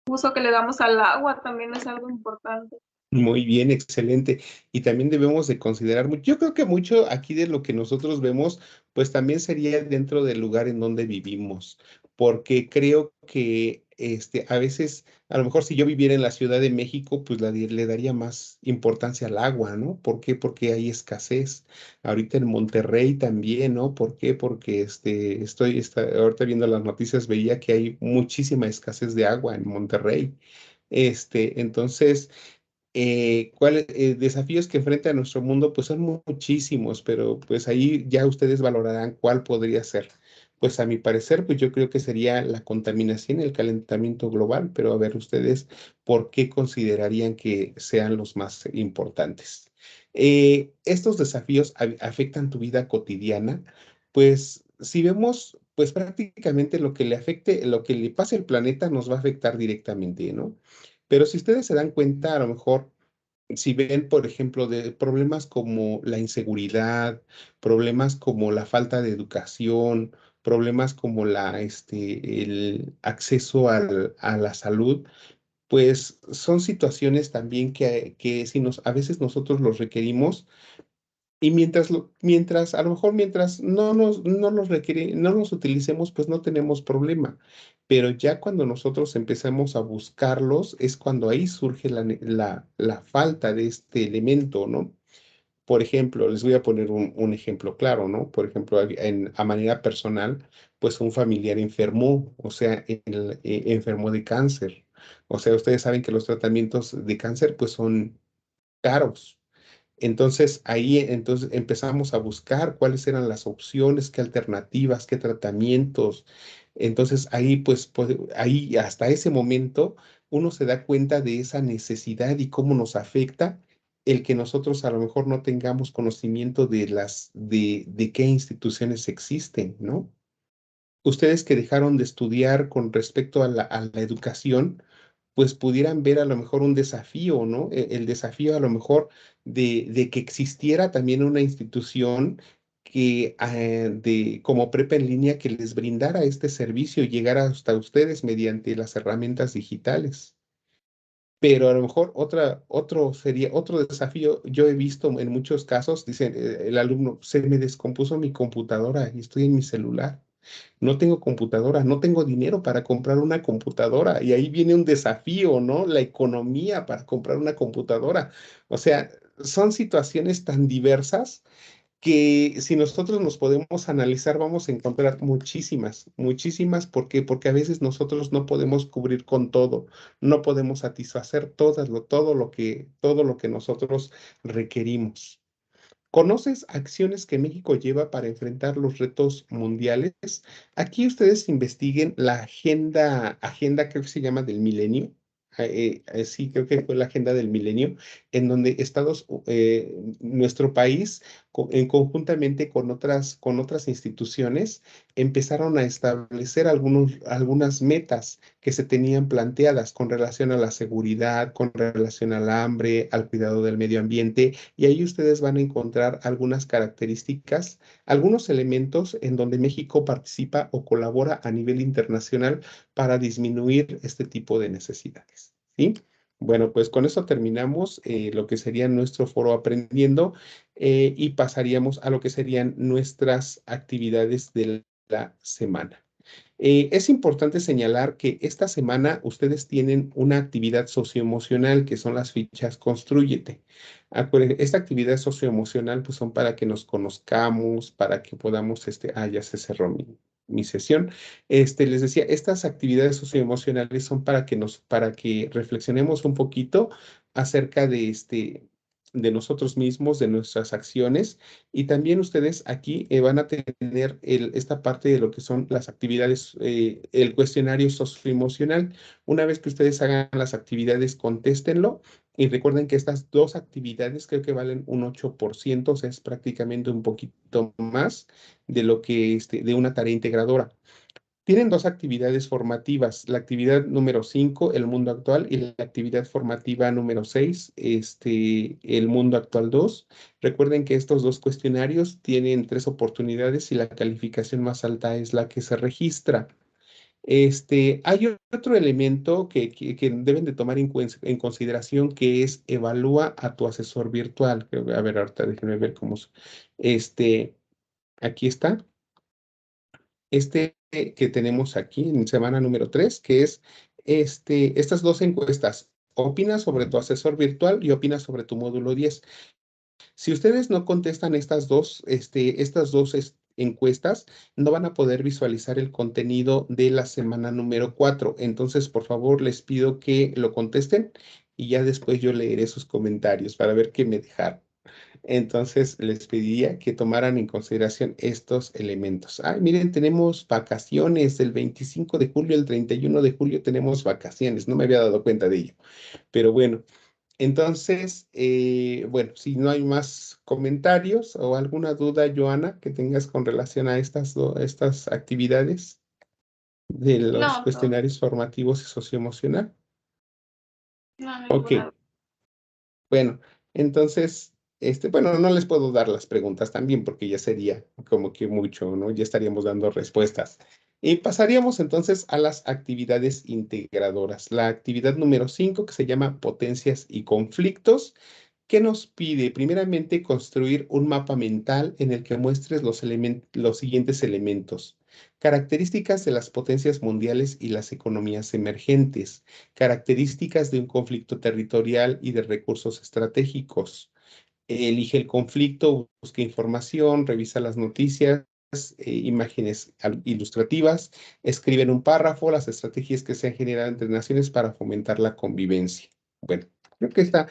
Speaker 2: uso que le damos al agua también es algo importante.
Speaker 1: Muy bien, excelente. Y también debemos de considerar, yo creo que mucho aquí de lo que nosotros vemos, pues también sería dentro del lugar en donde vivimos, porque creo que a veces, a lo mejor si yo viviera en la Ciudad de México, pues le daría más importancia al agua, ¿no? ¿Por qué? Porque hay escasez. Ahorita en Monterrey también, ¿no? ¿Por qué? Porque ahorita viendo las noticias, veía que hay muchísima escasez de agua en Monterrey. Entonces ¿cuáles desafíos que enfrenta nuestro mundo? Pues son muchísimos, pero pues ahí ya ustedes valorarán cuál podría ser. Pues a mi parecer, pues yo creo que sería la contaminación y el calentamiento global, pero a ver ustedes, ¿por qué considerarían que sean los más importantes? Estos desafíos afectan tu vida cotidiana, pues si vemos, pues prácticamente lo que le pase al planeta nos va a afectar directamente, ¿no? Pero si ustedes se dan cuenta, a lo mejor, si ven, por ejemplo, de problemas como la inseguridad, problemas como la falta de educación, problemas como el acceso a la salud, pues son situaciones también que si a veces nosotros los requerimos y mientras, a lo mejor mientras no los requiere, no los utilicemos, pues no tenemos problema. Pero ya cuando nosotros empezamos a buscarlos, es cuando ahí surge la falta de este elemento, ¿no? Por ejemplo, les voy a poner un ejemplo claro, ¿no? Por ejemplo, a manera personal, pues un familiar enfermó, o sea, enfermó de cáncer. O sea, ustedes saben que los tratamientos de cáncer, pues son caros. Entonces ahí entonces empezamos a buscar cuáles eran las opciones, qué alternativas, qué tratamientos. Entonces ahí ahí hasta ese momento uno se da cuenta de esa necesidad y cómo nos afecta el que nosotros a lo mejor no tengamos conocimiento de qué instituciones existen, ¿no? ustedes que dejaron de estudiar con respecto a la educación, pues pudieran ver a lo mejor un desafío, ¿no? El desafío a lo mejor de que existiera también una institución que como prepa en línea que les brindara este servicio y llegara hasta ustedes mediante las herramientas digitales. Pero a lo mejor otro desafío, yo he visto en muchos casos, dicen el alumno, se me descompuso mi computadora y estoy en mi celular. No tengo computadora, no tengo dinero para comprar una computadora. Y ahí viene un desafío, ¿no? La economía para comprar una computadora. O sea, son situaciones tan diversas que si nosotros nos podemos analizar, vamos a encontrar muchísimas, muchísimas. ¿Por qué? Porque a veces nosotros no podemos cubrir con todo, no podemos satisfacer todo lo que nosotros requerimos. ¿Conoces acciones que México lleva para enfrentar los retos mundiales? Aquí ustedes investiguen la agenda creo que se llama del milenio. Sí, creo que fue la agenda del milenio, en donde nuestro país, conjuntamente con otras instituciones, empezaron a establecer algunas metas que se tenían planteadas con relación a la seguridad, con relación al hambre, al cuidado del medio ambiente, y ahí ustedes van a encontrar algunas características, algunos elementos en donde México participa o colabora a nivel internacional para disminuir este tipo de necesidades. ¿Sí? Bueno, pues con eso terminamos lo que sería nuestro foro aprendiendo y pasaríamos a lo que serían nuestras actividades de la semana. Es importante señalar que esta semana ustedes tienen una actividad socioemocional que son las fichas Constrúyete. Esta actividad socioemocional pues son para que nos conozcamos, para que podamos, ya se cerró mi sesión. Les decía, estas actividades socioemocionales son para que reflexionemos un poquito acerca de nosotros mismos, de nuestras acciones, y también ustedes aquí van a tener esta parte de lo que son las actividades, el cuestionario socioemocional. Una vez que ustedes hagan las actividades, contéstenlo y recuerden que estas dos actividades creo que valen un 8%, o sea, es prácticamente un poquito más de lo que de una tarea integradora. Tienen dos actividades formativas, la actividad número 5, el mundo actual, y la actividad formativa número 6, el mundo actual 2. Recuerden que estos dos cuestionarios tienen 3 oportunidades y la calificación más alta es la que se registra. Hay otro elemento que deben de tomar en consideración, que es evalúa a tu asesor virtual. A ver, ahorita déjenme ver cómo aquí está que tenemos aquí en semana número 3, que es estas dos encuestas. Opina sobre tu asesor virtual y opina sobre tu módulo 10. Si ustedes no contestan estas dos encuestas, no van a poder visualizar el contenido de la semana número 4. Entonces, por favor, les pido que lo contesten y ya después yo leeré sus comentarios para ver qué me dejaron. Entonces les pediría que tomaran en consideración estos elementos. Ay, miren, tenemos vacaciones del 25 de julio al 31 de julio tenemos vacaciones. No me había dado cuenta de ello. Pero bueno, entonces, bueno, si no hay más comentarios o alguna duda, Joana, que tengas con relación a estas actividades de los
Speaker 2: No, todo,
Speaker 1: cuestionarios formativos y socioemocional.
Speaker 2: no,
Speaker 1: Ok.
Speaker 2: ninguna.
Speaker 1: Bueno, entonces, bueno, no les puedo dar las preguntas también porque ya sería como que mucho, ¿no? Ya estaríamos dando respuestas. Y pasaríamos entonces a las actividades integradoras. La actividad número 5, que se llama potencias y conflictos, que nos pide primeramente construir un mapa mental en el que muestres los siguientes elementos. Características de las potencias mundiales y las economías emergentes, características de un conflicto territorial y de recursos estratégicos. Elige el conflicto, busca información, revisa las noticias, imágenes ilustrativas, escribe en un párrafo las estrategias que se han generado entre naciones para fomentar la convivencia. Bueno, creo que esta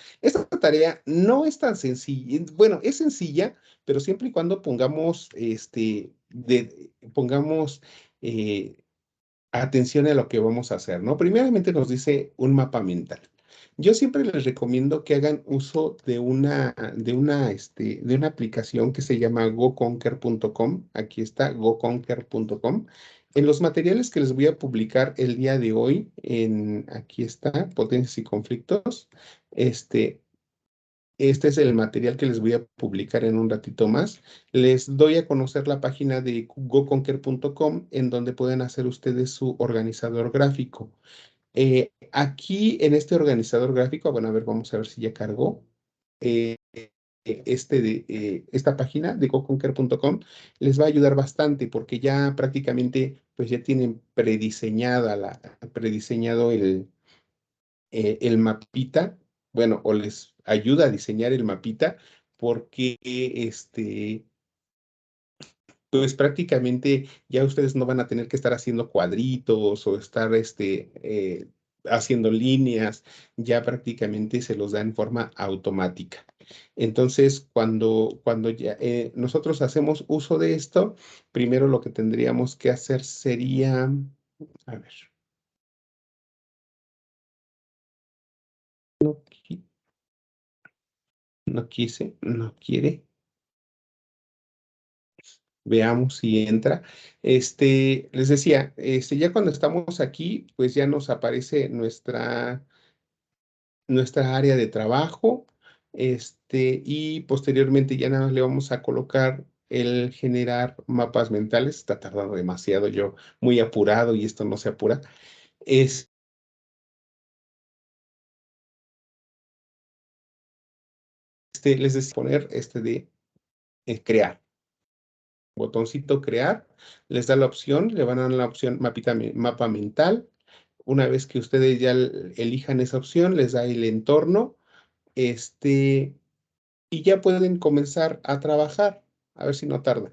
Speaker 1: tarea no es tan sencilla. Bueno, es sencilla, pero siempre y cuando pongamos eh, atención a lo que vamos a hacer, ¿no? Primeramente nos dice un mapa mental. Yo siempre les recomiendo que hagan uso de una aplicación que se llama goconquer.com. Aquí está, goconquer.com. En los materiales que les voy a publicar el día de hoy, aquí está, Potencias y Conflictos, este, este es el material que les voy a publicar en un ratito más. Les doy a conocer la página de goconquer.com en donde pueden hacer ustedes su organizador gráfico. Aquí en este organizador gráfico, bueno, a ver, vamos a ver si ya cargó. Eh, esta página de goconquer.com les va a ayudar bastante porque ya prácticamente pues ya tienen prediseñado el mapita, bueno, o les ayuda a diseñar el mapita porque pues prácticamente ya ustedes no van a tener que estar haciendo cuadritos o estar haciendo líneas, ya prácticamente se los da en forma automática. Entonces, cuando ya nosotros hacemos uso de esto, primero lo que tendríamos que hacer sería, a ver, no, no quise, no quiere. Veamos si entra. Les decía, ya cuando estamos aquí, pues ya nos aparece nuestra área de trabajo, y posteriormente ya nada más le vamos a colocar el generar mapas mentales. Está tardando demasiado, yo muy apurado y esto no se apura. Les decía poner de crear. Botoncito crear, les da la opción, le van a dar la opción mapa mental. Una vez que ustedes ya elijan esa opción, les da el entorno, y ya pueden comenzar a trabajar. A ver si no tarda.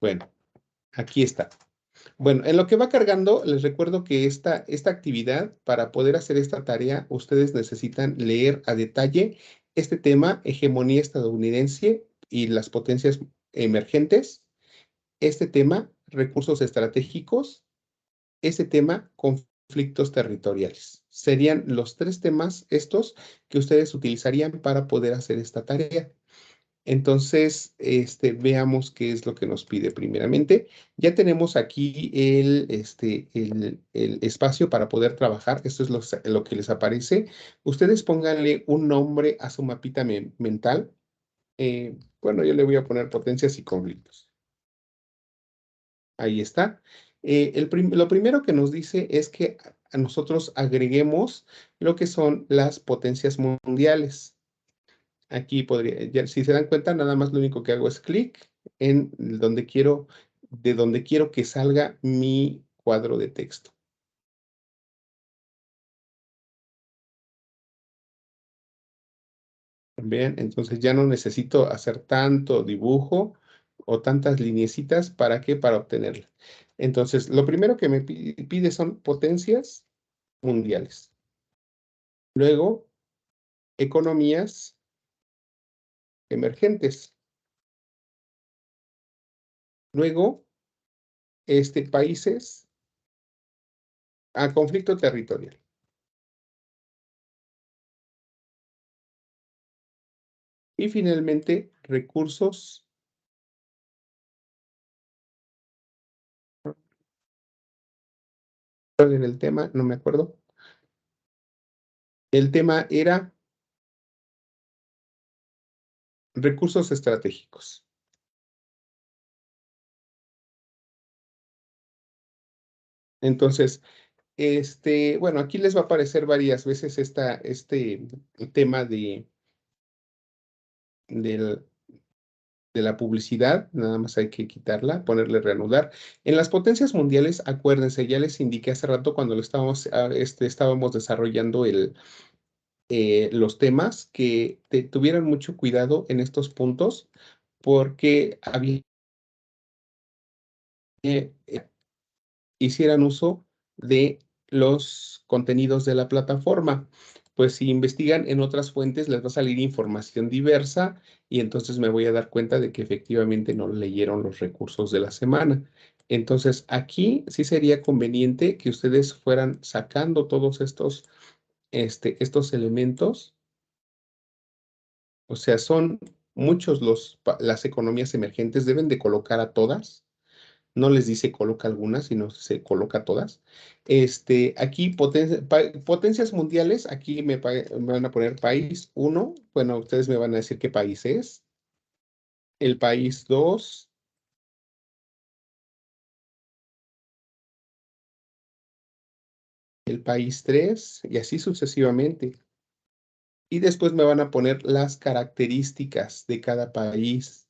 Speaker 1: Bueno, aquí está. Bueno, en lo que va cargando, les recuerdo que esta actividad, para poder hacer esta tarea, ustedes necesitan leer a detalle este tema, hegemonía estadounidense y las potencias emergentes, este tema, recursos estratégicos, este tema, conflictos territoriales. Serían los tres temas estos que ustedes utilizarían para poder hacer esta tarea. Entonces, veamos qué es lo que nos pide primeramente. Ya tenemos aquí el espacio para poder trabajar. Esto es lo que les aparece. Ustedes pónganle un nombre a su mapita mental. Bueno, yo le voy a poner potencias y conflictos. Ahí está. Lo primero que nos dice es que a nosotros agreguemos lo que son las potencias mundiales. Aquí si se dan cuenta, nada más lo único que hago es clic en de donde quiero que salga mi cuadro de texto. Bien, entonces ya no necesito hacer tanto dibujo o tantas lineecitas. ¿Para qué? Para obtenerla. Entonces, lo primero que me pide son potencias mundiales. Luego, economías emergentes. Luego, países a conflicto territorial. Y finalmente, recursos. ¿Cuál era el tema? No me acuerdo. El tema era recursos estratégicos. Entonces, bueno, aquí les va a aparecer varias veces este tema del- de la publicidad. Nada más hay que quitarla, ponerle reanudar. En las potencias mundiales, acuérdense, ya les indiqué hace rato cuando estábamos desarrollando los temas, que tuvieran mucho cuidado en estos puntos, porque eh, hicieran uso de los contenidos de la plataforma. Pues si investigan en otras fuentes les va a salir información diversa y entonces me voy a dar cuenta de que efectivamente no leyeron los recursos de la semana. Entonces aquí sí sería conveniente que ustedes fueran sacando todos estos elementos O sea, son muchos las economías emergentes, deben de colocar a todas. No les dice coloca algunas, sino se coloca todas. Aquí potencias mundiales, aquí me van a poner país uno. Bueno, ustedes me van a decir qué país es. El país 2, el país 3 y así sucesivamente. Y después me van a poner las características de cada país.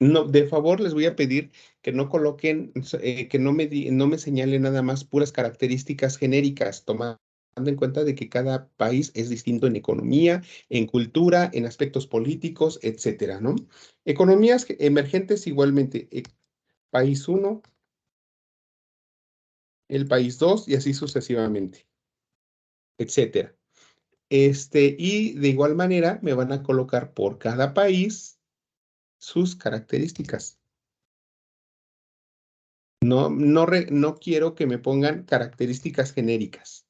Speaker 1: No, de favor les voy a pedir que no coloquen, que no me señalen nada más puras características genéricas, tomando en cuenta de que cada país es distinto en economía, en cultura, en aspectos políticos, etcétera, ¿no? Economías emergentes igualmente, país uno, el país 2 y así sucesivamente, etcétera. Y de igual manera me van a colocar por cada país sus características. No quiero que me pongan características genéricas.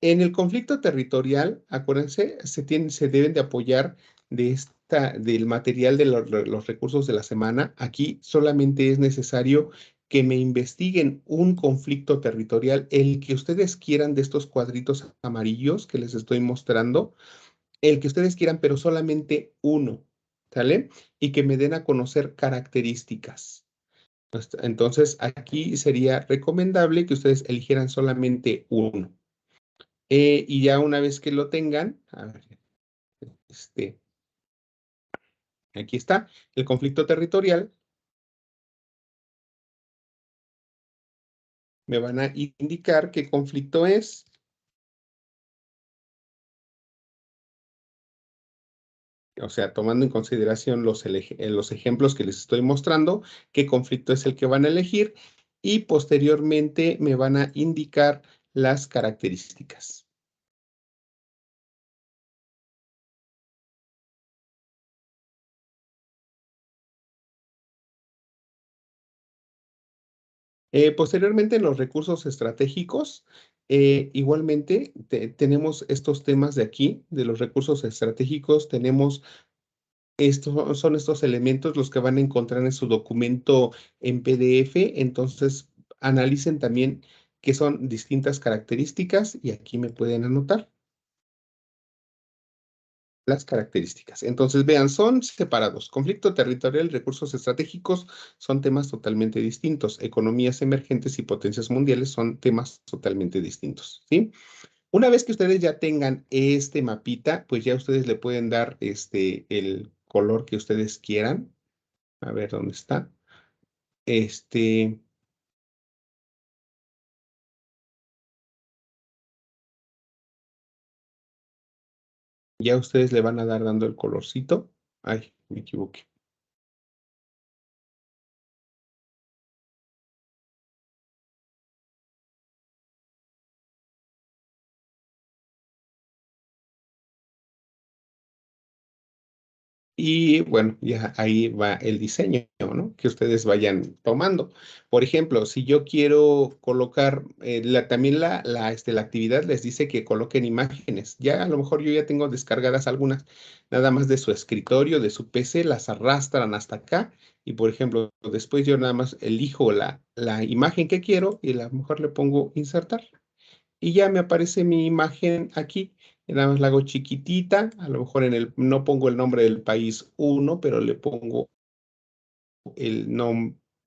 Speaker 1: En el conflicto territorial, acuérdense, se deben de apoyar del material de los recursos de la semana. Aquí solamente es necesario que me investiguen un conflicto territorial, el que ustedes quieran de estos cuadritos amarillos que les estoy mostrando, el que ustedes quieran, pero solamente uno, ¿sale? Y que me den a conocer características. Entonces, aquí sería recomendable que ustedes eligieran solamente uno. Y ya una vez que lo tengan, a ver, este, aquí está, el conflicto territorial, me van a indicar qué conflicto es, o sea, tomando en consideración los ejemplos que les estoy mostrando, qué conflicto es el que van a elegir y posteriormente me van a indicar las características. Posteriormente, en los recursos estratégicos, igualmente tenemos estos temas de aquí, de los recursos estratégicos, tenemos son estos elementos los que van a encontrar en su documento en PDF, entonces analicen también qué son distintas características y aquí me pueden anotar las características. Entonces, vean, son separados. Conflicto territorial y recursos estratégicos son temas totalmente distintos. Economías emergentes y potencias mundiales son temas totalmente distintos, ¿sí? Una vez que ustedes ya tengan este mapita, pues ya ustedes le pueden dar el color que ustedes quieran. A ver dónde está. Este, ya ustedes le van a dar dando el colorcito. Ay, me equivoqué. Y bueno, ya ahí va el diseño, ¿no? Que ustedes vayan tomando. Por ejemplo, si yo quiero colocar, también la actividad les dice que coloquen imágenes. Ya a lo mejor yo ya tengo descargadas algunas, nada más de su escritorio, de su PC, las arrastran hasta acá. Y por ejemplo, después yo nada más elijo la imagen que quiero y a lo mejor le pongo insertar. Y ya me aparece mi imagen aquí. Y nada más la hago chiquitita, a lo mejor no pongo el nombre del país uno, pero le pongo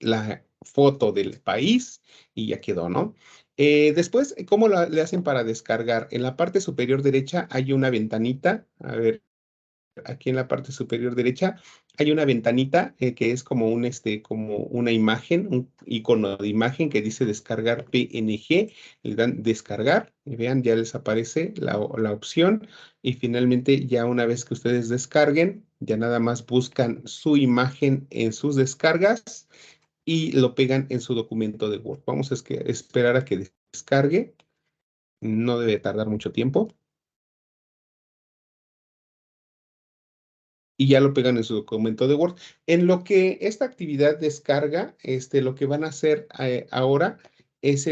Speaker 1: la foto del país y ya quedó, ¿no? Después, ¿cómo le hacen para descargar? En la parte superior derecha hay una ventanita, a ver, aquí en la parte superior derecha hay una ventanita que es como una imagen, un icono de imagen que dice descargar PNG. Le dan descargar y vean, ya les aparece la opción. Y finalmente, ya una vez que ustedes descarguen, ya nada más buscan su imagen en sus descargas y lo pegan en su documento de Word. Vamos a esperar a que descargue. No debe tardar mucho tiempo. Y ya lo pegan en su documento de Word. En lo que esta actividad descarga, lo que van a hacer ahora es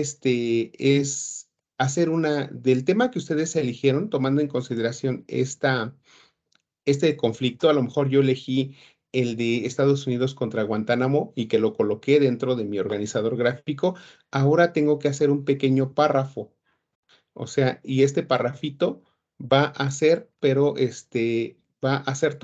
Speaker 1: hacer del tema que ustedes eligieron, tomando en consideración este conflicto. A lo mejor yo elegí el de Estados Unidos contra Guantánamo y que lo coloqué dentro de mi organizador gráfico. Ahora tengo que hacer un pequeño párrafo. O sea, y este parrafito va a ser, pero va a ser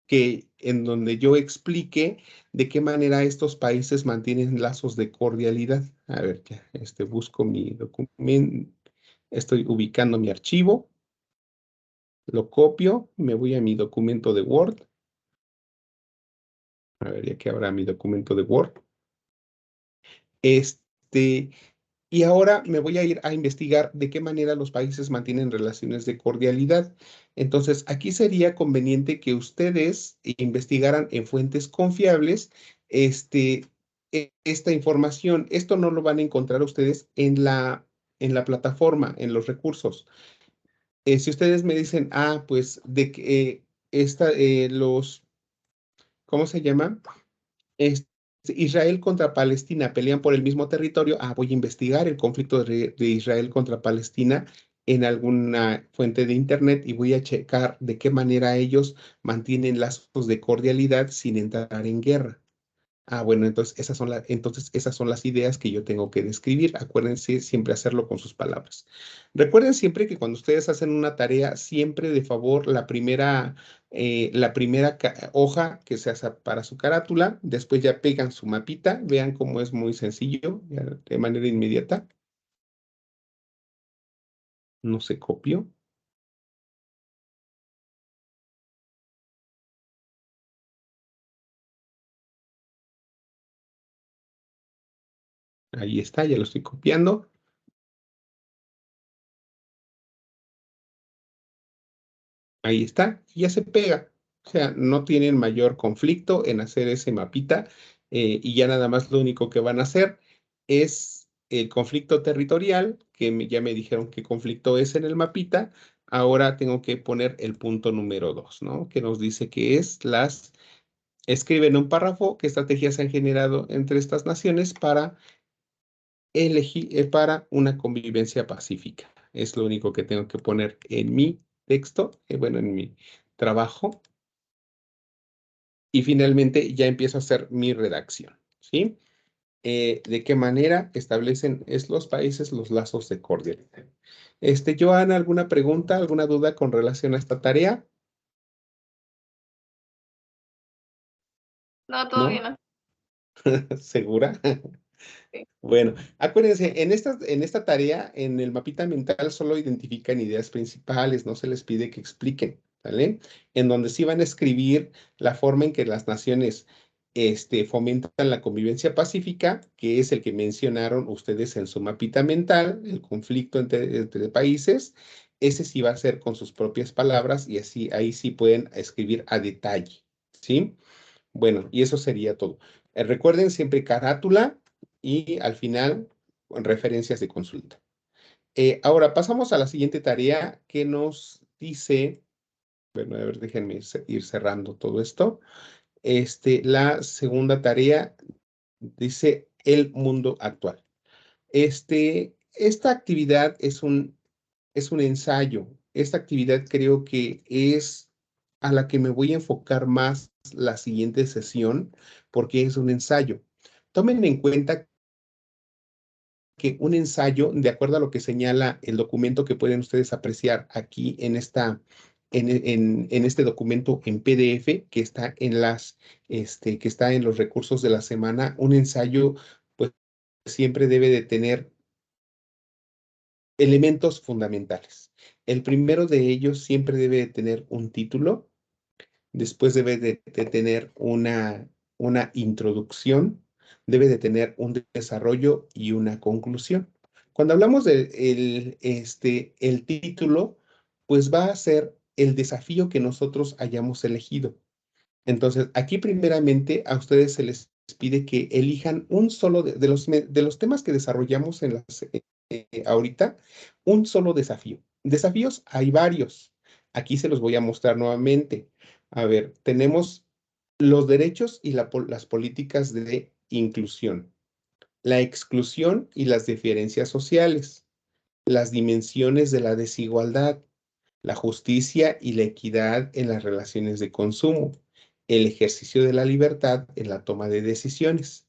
Speaker 1: que en donde yo explique de qué manera estos países mantienen lazos de cordialidad. A ver, ya, busco mi documento, estoy ubicando mi archivo, lo copio, me voy a mi documento de Word. A ver, ya que habrá mi documento de Word. Este, y ahora me voy a ir a investigar de qué manera los países mantienen relaciones de cordialidad. Entonces, aquí sería conveniente que ustedes investigaran en fuentes confiables esta información. Esto no lo van a encontrar ustedes en la plataforma, en los recursos. Si ustedes me dicen, pues de que ¿cómo se llama? Es- Israel contra Palestina pelean por el mismo territorio. Voy a investigar el conflicto de Israel contra Palestina en alguna fuente de internet y voy a checar de qué manera ellos mantienen lazos de cordialidad sin entrar en guerra. Bueno, entonces esas son las ideas que yo tengo que describir. Acuérdense siempre hacerlo con sus palabras. Recuerden siempre que cuando ustedes hacen una tarea, siempre de favor la primera hoja que se hace para su carátula, después ya pegan su mapita, vean cómo es muy sencillo, ya de manera inmediata. No se copió. Ahí está, ya lo estoy copiando. Ahí está, y ya se pega. O sea, no tienen mayor conflicto en hacer ese mapita y ya nada más lo único que van a hacer es el conflicto territorial, que ya me dijeron qué conflicto es en el mapita. Ahora tengo que poner el punto número 2, ¿no? Que nos dice que escriben un párrafo qué estrategias se han generado entre estas naciones para para una convivencia pacífica. Es lo único que tengo que poner en mi texto, bueno, en mi trabajo. Y finalmente ya empiezo a hacer mi redacción, ¿sí? ¿De qué manera establecen los países los lazos de cordialidad? Joana, ¿alguna pregunta, alguna duda con relación a esta tarea?
Speaker 2: No, todo bien.
Speaker 1: ¿No? ¿Segura?
Speaker 2: Sí.
Speaker 1: Bueno, acuérdense, en esta tarea, en el mapita mental, solo identifican ideas principales, no se les pide que expliquen, ¿vale? En donde sí van a escribir la forma en que las naciones fomentan la convivencia pacífica, que es el que mencionaron ustedes en su mapita mental, el conflicto entre países. Ese sí va a ser con sus propias palabras y así, ahí sí pueden escribir a detalle, ¿sí? Bueno, y eso sería todo. Recuerden siempre carátula y al final referencias de consulta. Ahora pasamos a la siguiente tarea que nos dice, bueno, a ver, déjenme ir cerrando todo esto. La segunda tarea dice el mundo actual. Esta actividad es un ensayo. Esta actividad creo que es a la que me voy a enfocar más la siguiente sesión porque es un ensayo. Tomen en cuenta que un ensayo, de acuerdo a lo que señala el documento que pueden ustedes apreciar aquí en este documento en PDF que está en los recursos de la semana, un ensayo pues siempre debe de tener elementos fundamentales. El primero de ellos siempre debe de tener un título, después debe de tener una introducción, debe de tener un desarrollo y una conclusión. Cuando hablamos el título, pues va a ser el desafío que nosotros hayamos elegido. Entonces, aquí primeramente a ustedes se les pide que elijan un solo de los temas que desarrollamos ahorita, un solo desafío. Desafíos hay varios. Aquí se los voy a mostrar nuevamente. A ver, tenemos los derechos y las políticas de inclusión, la exclusión y las diferencias sociales, las dimensiones de la desigualdad, la justicia y la equidad en las relaciones de consumo, el ejercicio de la libertad en la toma de decisiones,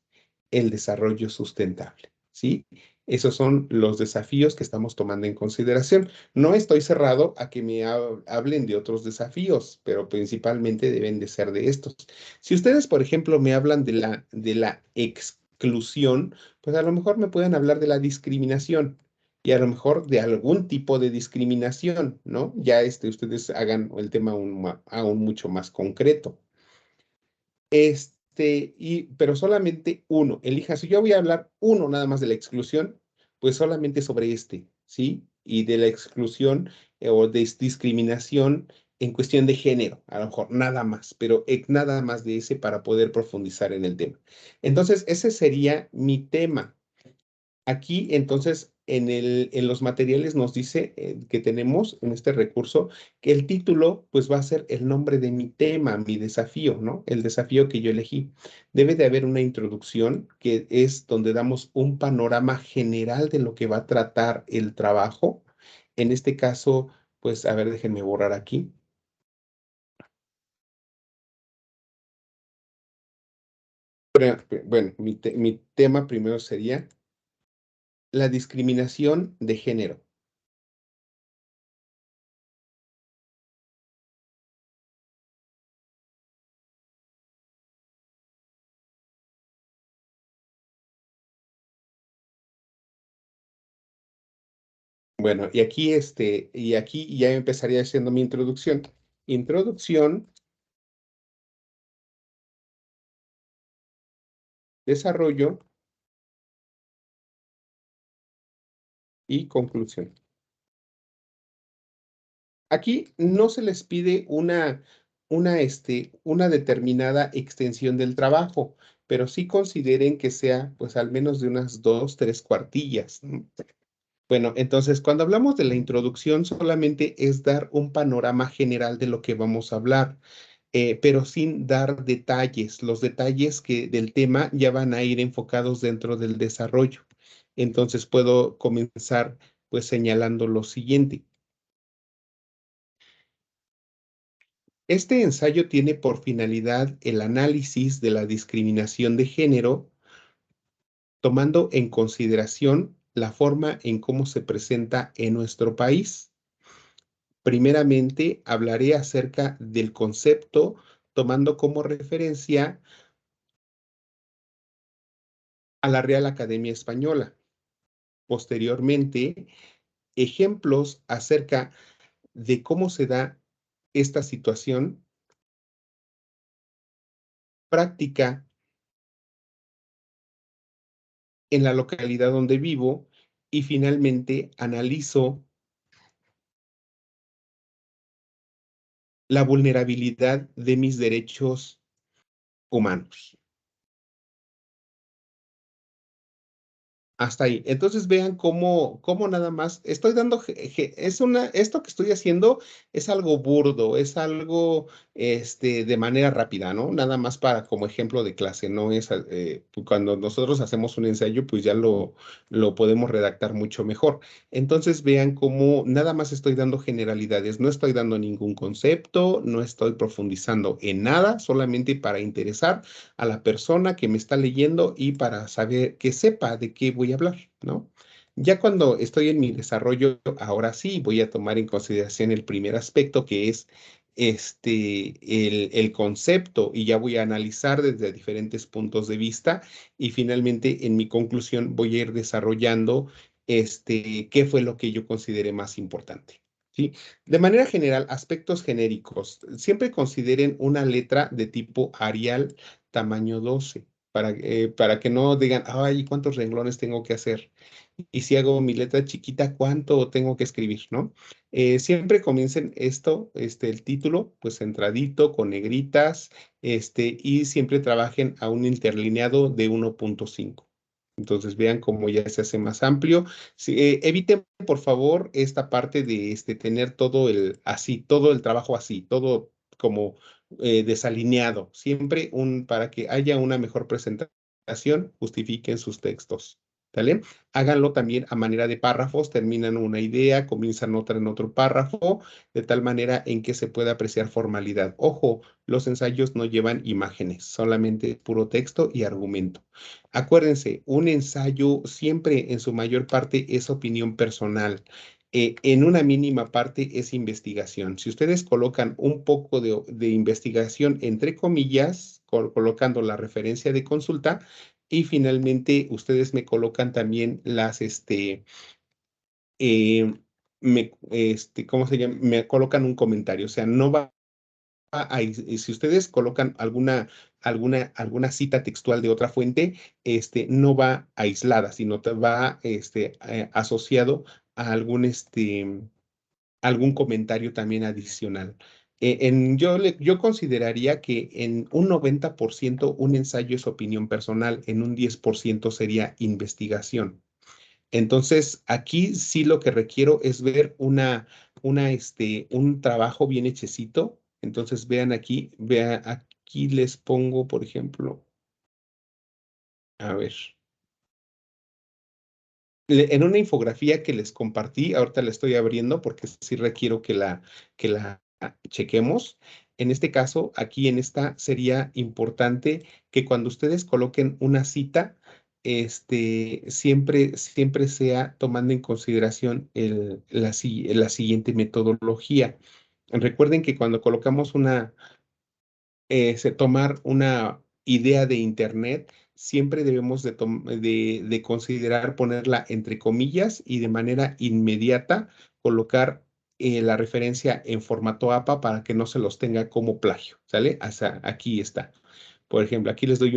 Speaker 1: el desarrollo sustentable, ¿sí? Esos son los desafíos que estamos tomando en consideración. No estoy cerrado a que me hablen de otros desafíos, pero principalmente deben de ser de estos. Si ustedes, por ejemplo, me hablan de la exclusión, pues a lo mejor me pueden hablar de la discriminación y a lo mejor de algún tipo de discriminación, ¿no? Ya ustedes hagan el tema aún mucho más concreto. Pero solamente uno, elija, si yo voy a hablar uno nada más de la exclusión, pues solamente sobre ¿sí? Y de la exclusión o de discriminación en cuestión de género, a lo mejor nada más, pero nada más de ese para poder profundizar en el tema. Entonces, ese sería mi tema. Aquí, entonces, en los materiales nos dice que tenemos en este recurso que el título, pues, va a ser el nombre de mi tema, mi desafío, ¿no? El desafío que yo elegí. Debe de haber una introducción que es donde damos un panorama general de lo que va a tratar el trabajo. En este caso, pues, a ver, déjenme borrar aquí. Bueno, mi tema primero sería la discriminación de género. Bueno, y aquí ya empezaría haciendo mi introducción. Introducción, desarrollo y conclusión. Aquí no se les pide una determinada extensión del trabajo, pero sí consideren que sea, pues, al menos de unas 2, 3 cuartillas, ¿no? Bueno, entonces, cuando hablamos de la introducción, solamente es dar un panorama general de lo que vamos a hablar. Pero sin dar detalles. Los detalles del tema ya van a ir enfocados dentro del desarrollo. Entonces puedo comenzar pues señalando lo siguiente. Este ensayo tiene por finalidad el análisis de la discriminación de género, tomando en consideración la forma en cómo se presenta en nuestro país. Primeramente, hablaré acerca del concepto, tomando como referencia a la Real Academia Española. Posteriormente, ejemplos acerca de cómo se da esta situación práctica en la localidad donde vivo y finalmente analizo la vulnerabilidad de mis derechos humanos. Hasta ahí. Entonces vean cómo nada más estoy dando, esto que estoy haciendo es algo burdo, es algo de manera rápida, ¿no? Nada más para como ejemplo de clase, no es cuando nosotros hacemos un ensayo, pues ya lo podemos redactar mucho mejor. Entonces vean cómo nada más estoy dando generalidades, no estoy dando ningún concepto, no estoy profundizando en nada, solamente para interesar a la persona que me está leyendo y para saber que sepa de qué voy a hablar, ¿no? Ya cuando estoy en mi desarrollo, ahora sí voy a tomar en consideración el primer aspecto que es el concepto y ya voy a analizar desde diferentes puntos de vista y finalmente en mi conclusión voy a ir desarrollando qué fue lo que yo consideré más importante. ¿Sí? De manera general, aspectos genéricos. Siempre consideren una letra de tipo Arial tamaño 12 para que no digan, ay, ¿cuántos renglones tengo que hacer? Y si hago mi letra chiquita, ¿cuánto tengo que escribir, no? Siempre comiencen el título, pues centradito, con negritas, y siempre trabajen a un interlineado de 1.5. Entonces vean cómo ya se hace más amplio. Sí, eviten, por favor, esta parte de tener todo el trabajo así, todo como desalineado. Siempre para que haya una mejor presentación, justifiquen sus textos. ¿Vale? Háganlo también a manera de párrafos, terminan una idea, comienzan otra en otro párrafo, de tal manera en que se pueda apreciar formalidad. Ojo, los ensayos no llevan imágenes, solamente puro texto y argumento. Acuérdense, un ensayo siempre en su mayor parte es opinión personal. En una mínima parte es investigación. Si ustedes colocan un poco de investigación entre comillas, colocando la referencia de consulta, y finalmente, ustedes me colocan también eh, ¿cómo se llama? Me colocan un comentario. O sea, no va si ustedes colocan alguna cita textual de otra fuente, no va aislada, sino va, asociado a algún comentario también adicional. Yo consideraría que en un 90% un ensayo es opinión personal, en un 10% sería investigación. Entonces, aquí sí lo que requiero es ver un trabajo bien hechecito. Entonces, vean aquí les pongo, por ejemplo, a ver. En una infografía que les compartí, ahorita la estoy abriendo porque sí requiero que la chequemos. En este caso, aquí en esta sería importante que cuando ustedes coloquen una cita, siempre sea tomando en consideración la siguiente metodología. Recuerden que cuando colocamos tomar una idea de Internet, siempre debemos de considerar ponerla entre comillas y de manera inmediata colocar la referencia en formato APA para que no se los tenga como plagio, ¿sale? Hasta aquí está. Por ejemplo, aquí les doy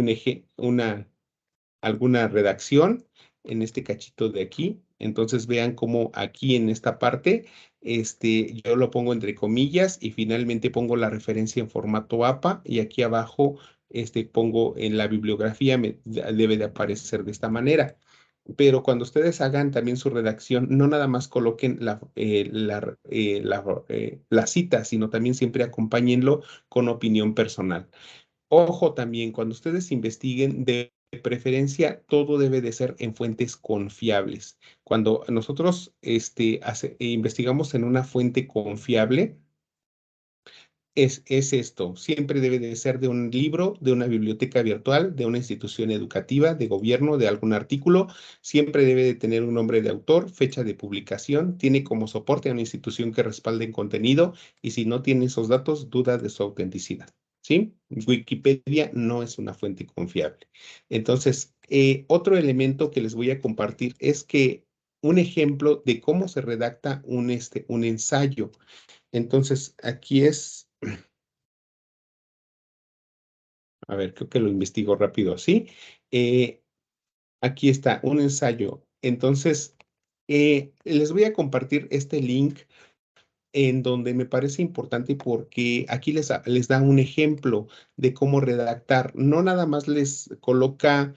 Speaker 1: alguna redacción en este cachito de aquí. Entonces vean cómo aquí en esta parte, yo lo pongo entre comillas y finalmente pongo la referencia en formato APA y aquí abajo, pongo en la bibliografía, debe de aparecer de esta manera. Pero cuando ustedes hagan también su redacción, no nada más coloquen la cita, sino también siempre acompáñenlo con opinión personal. Ojo también, cuando ustedes investiguen, de preferencia, todo debe de ser en fuentes confiables. Cuando nosotros investigamos en una fuente confiable, es esto. Siempre debe de ser de un libro, de una biblioteca virtual, de una institución educativa, de gobierno, de algún artículo. Siempre debe de tener un nombre de autor, fecha de publicación, tiene como soporte a una institución que respalde el contenido y si no tiene esos datos, duda de su autenticidad. ¿Sí? Wikipedia no es una fuente confiable. Entonces, otro elemento que les voy a compartir es que un ejemplo de cómo se redacta un ensayo. Entonces, aquí es, a ver, creo que lo investigo rápido así. Eh, Aquí está, un ensayo. Entonces, les voy a compartir este link en donde me parece importante porque aquí les da un ejemplo de cómo redactar. No nada más les coloca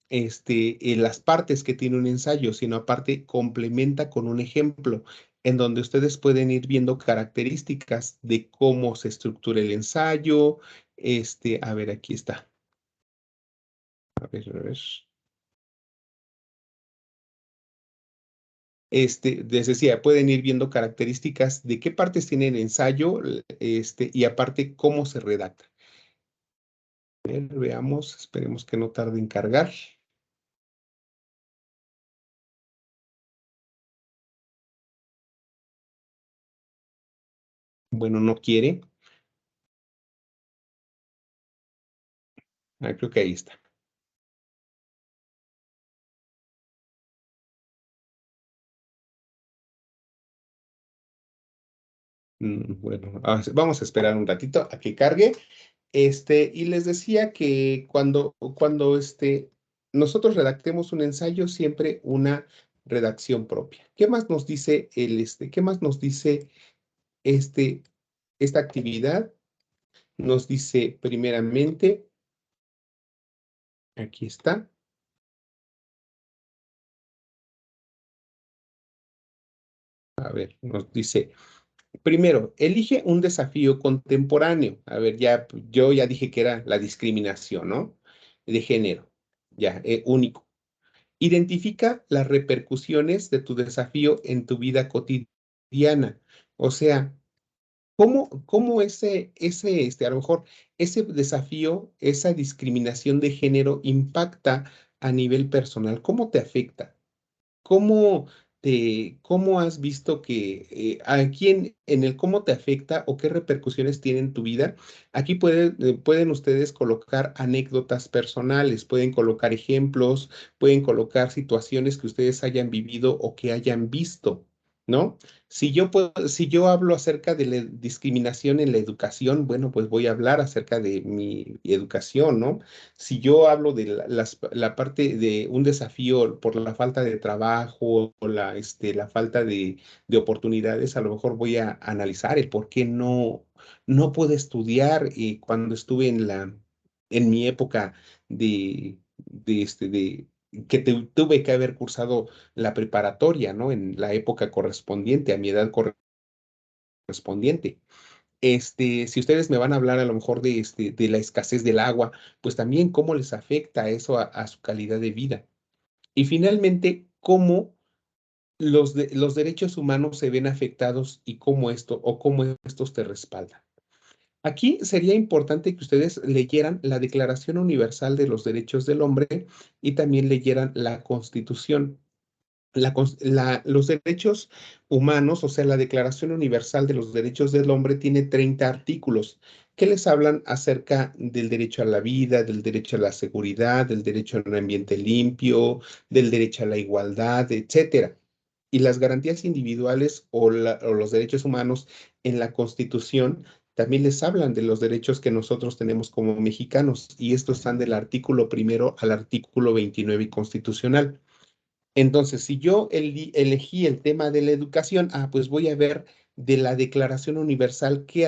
Speaker 1: en las partes que tiene un ensayo, sino aparte complementa con un ejemplo en donde ustedes pueden ir viendo características de cómo se estructura el ensayo. A ver, aquí está. A ver, a ver. Les decía, pueden ir viendo características de qué partes tiene el ensayo, y aparte cómo se redacta. A ver, veamos, esperemos que no tarde en cargar. Bueno, no quiere. Ah, creo que ahí está. Bueno, vamos a esperar un ratito a que cargue. Y les decía que cuando nosotros redactemos un ensayo, siempre una redacción propia. ¿Qué más nos dice qué más nos dice este, esta actividad? Nos dice primeramente, aquí está, a ver, nos dice, primero, elige un desafío contemporáneo. A ver, yo ya dije que era la discriminación, ¿no? De género, ya, único. Identifica las repercusiones de tu desafío en tu vida cotidiana. O sea, ¿cómo a lo mejor ese desafío, esa discriminación de género impacta a nivel personal? ¿Cómo te afecta? ¿Cómo has visto que aquí en el cómo te afecta o qué repercusiones tiene en tu vida? Aquí pueden ustedes colocar anécdotas personales, pueden colocar ejemplos, pueden colocar situaciones que ustedes hayan vivido o que hayan visto, ¿no? Si yo hablo acerca de la discriminación en la educación, bueno, pues voy a hablar acerca de mi educación, ¿no? Si yo hablo de la parte de un desafío por la falta de trabajo o la falta de oportunidades, a lo mejor voy a analizar el por qué no pude estudiar cuando estuve en mi época de que tuve que haber cursado la preparatoria, ¿no? En la época correspondiente, a mi edad correspondiente. Si ustedes me van a hablar a lo mejor de la escasez del agua, pues también cómo les afecta eso a su calidad de vida. Y finalmente, cómo los derechos humanos se ven afectados y cómo estos te respaldan. Aquí sería importante que ustedes leyeran la Declaración Universal de los Derechos del Hombre y también leyeran la Constitución. Los derechos humanos, o sea, la Declaración Universal de los Derechos del Hombre tiene 30 artículos que les hablan acerca del derecho a la vida, del derecho a la seguridad, del derecho a un ambiente limpio, del derecho a la igualdad, etcétera. Y las garantías individuales o los derechos humanos en la Constitución también les hablan de los derechos que nosotros tenemos como mexicanos, y estos están del artículo primero al artículo 29 constitucional. Entonces, si yo elegí el tema de la educación, pues voy a ver de la Declaración Universal qué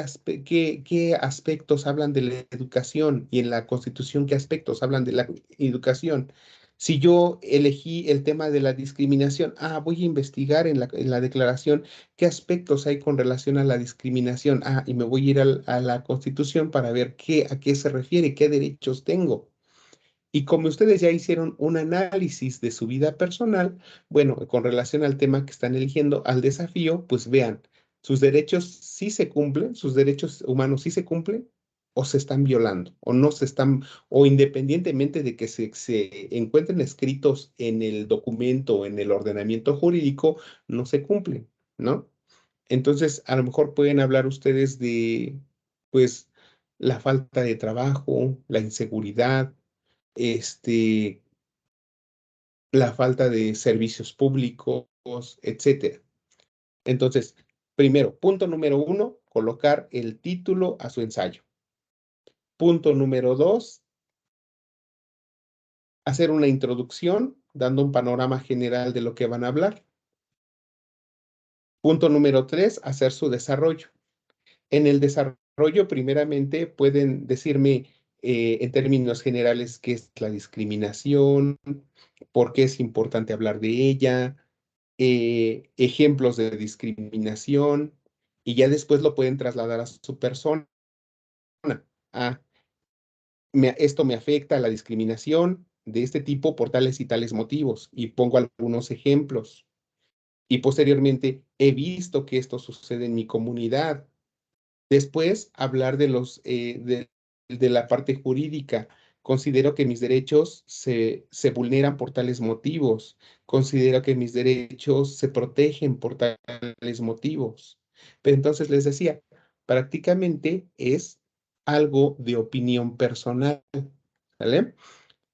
Speaker 1: aspectos hablan de la educación y en la Constitución qué aspectos hablan de la educación. Si yo elegí el tema de la discriminación, voy a investigar en la declaración qué aspectos hay con relación a la discriminación. Y me voy a ir a la Constitución para ver a qué se refiere, qué derechos tengo. Y como ustedes ya hicieron un análisis de su vida personal, bueno, con relación al tema que están eligiendo, al desafío, pues vean, sus derechos sí se cumplen, sus derechos humanos sí se cumplen, o se están violando, o no se están, o independientemente de que se encuentren escritos en el documento, en el ordenamiento jurídico, no se cumplen, ¿no? Entonces, a lo mejor pueden hablar ustedes de, pues, la falta de trabajo, la inseguridad, este, la falta de servicios públicos, etcétera. Entonces, primero, punto número uno, colocar el título a su ensayo. Punto número dos, hacer una introducción dando un panorama general de lo que van a hablar. Punto número tres, hacer su desarrollo. En el desarrollo, primeramente, pueden decirme en términos generales qué es la discriminación, por qué es importante hablar de ella, ejemplos de discriminación, y ya después lo pueden trasladar a su persona. Ah, esto me afecta a la discriminación de este tipo por tales y tales motivos, y pongo algunos ejemplos. Y posteriormente, he visto que esto sucede en mi comunidad. Después, hablar de la parte jurídica. Considero que mis derechos se vulneran por tales motivos. Considero que mis derechos se protegen por tales motivos. Pero entonces les decía, prácticamente es algo de opinión personal, ¿vale?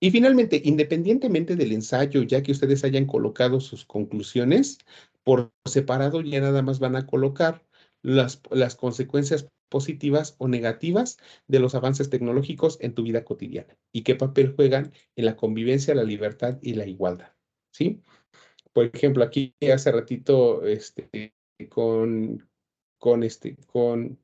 Speaker 1: Y finalmente, independientemente del ensayo, ya que ustedes hayan colocado sus conclusiones, por separado ya nada más van a colocar las consecuencias positivas o negativas de los avances tecnológicos en tu vida cotidiana y qué papel juegan en la convivencia, la libertad y la igualdad, ¿sí? Por ejemplo, aquí hace ratito, con, con, este, con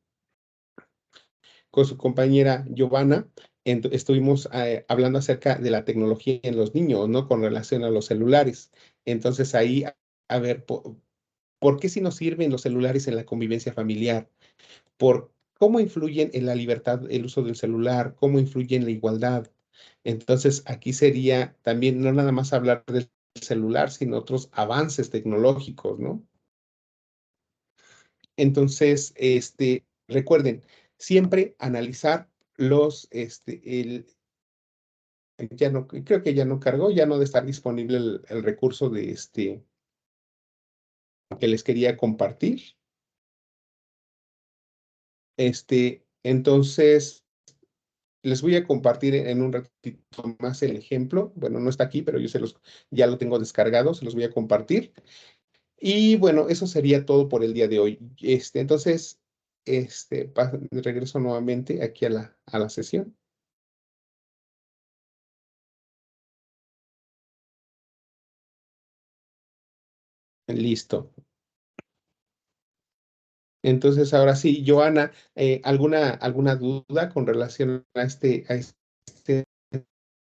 Speaker 1: su compañera Giovanna, estuvimos hablando acerca de la tecnología en los niños, ¿no? Con relación a los celulares. Entonces ahí, a ver, ¿por qué si nos sirven los celulares en la convivencia familiar? ¿Por cómo influyen en la libertad el uso del celular? ¿Cómo influye en la igualdad? Entonces aquí sería también no nada más hablar del celular, sino otros avances tecnológicos, ¿no? Entonces, recuerden, siempre analizar ya no, creo que ya no cargó, ya no de estar disponible el recurso que les quería compartir. Entonces, les voy a compartir en un ratito más el ejemplo. Bueno, no está aquí, pero yo ya lo tengo descargado, se los voy a compartir. Y bueno, eso sería todo por el día de hoy. Entonces, regreso nuevamente aquí a la sesión. Listo. Entonces, ahora sí, Joana, ¿alguna duda con relación a este,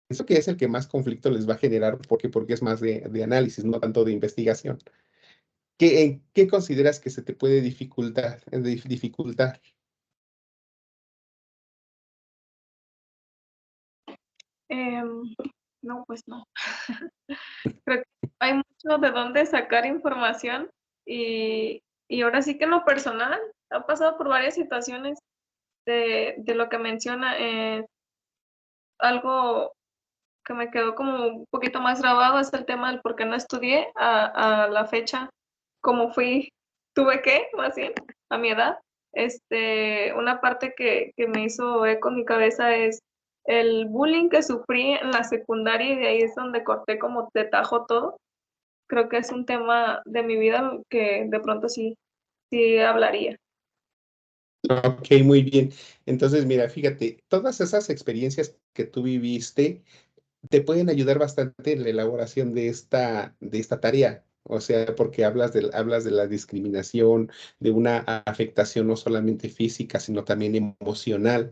Speaker 1: eso que es el que más conflicto les va a generar? Porque es más de análisis, no tanto de investigación. ¿Qué consideras que se te puede dificultar?
Speaker 2: No, pues no. Creo que hay mucho de dónde sacar información y ahora sí que en lo personal ha pasado por varias situaciones de lo que menciona. Algo que me quedó como un poquito más grabado es el tema del por qué no estudié a la fecha, como tuve que, más bien, a mi edad. Una parte que me hizo eco en mi cabeza es el bullying que sufrí en la secundaria y de ahí es donde corté como de tajo todo. Creo que es un tema de mi vida que de pronto sí hablaría.
Speaker 1: Ok, muy bien. Entonces, mira, fíjate, todas esas experiencias que tú viviste te pueden ayudar bastante en la elaboración de esta tarea. O sea, porque hablas de la discriminación, de una afectación no solamente física, sino también emocional.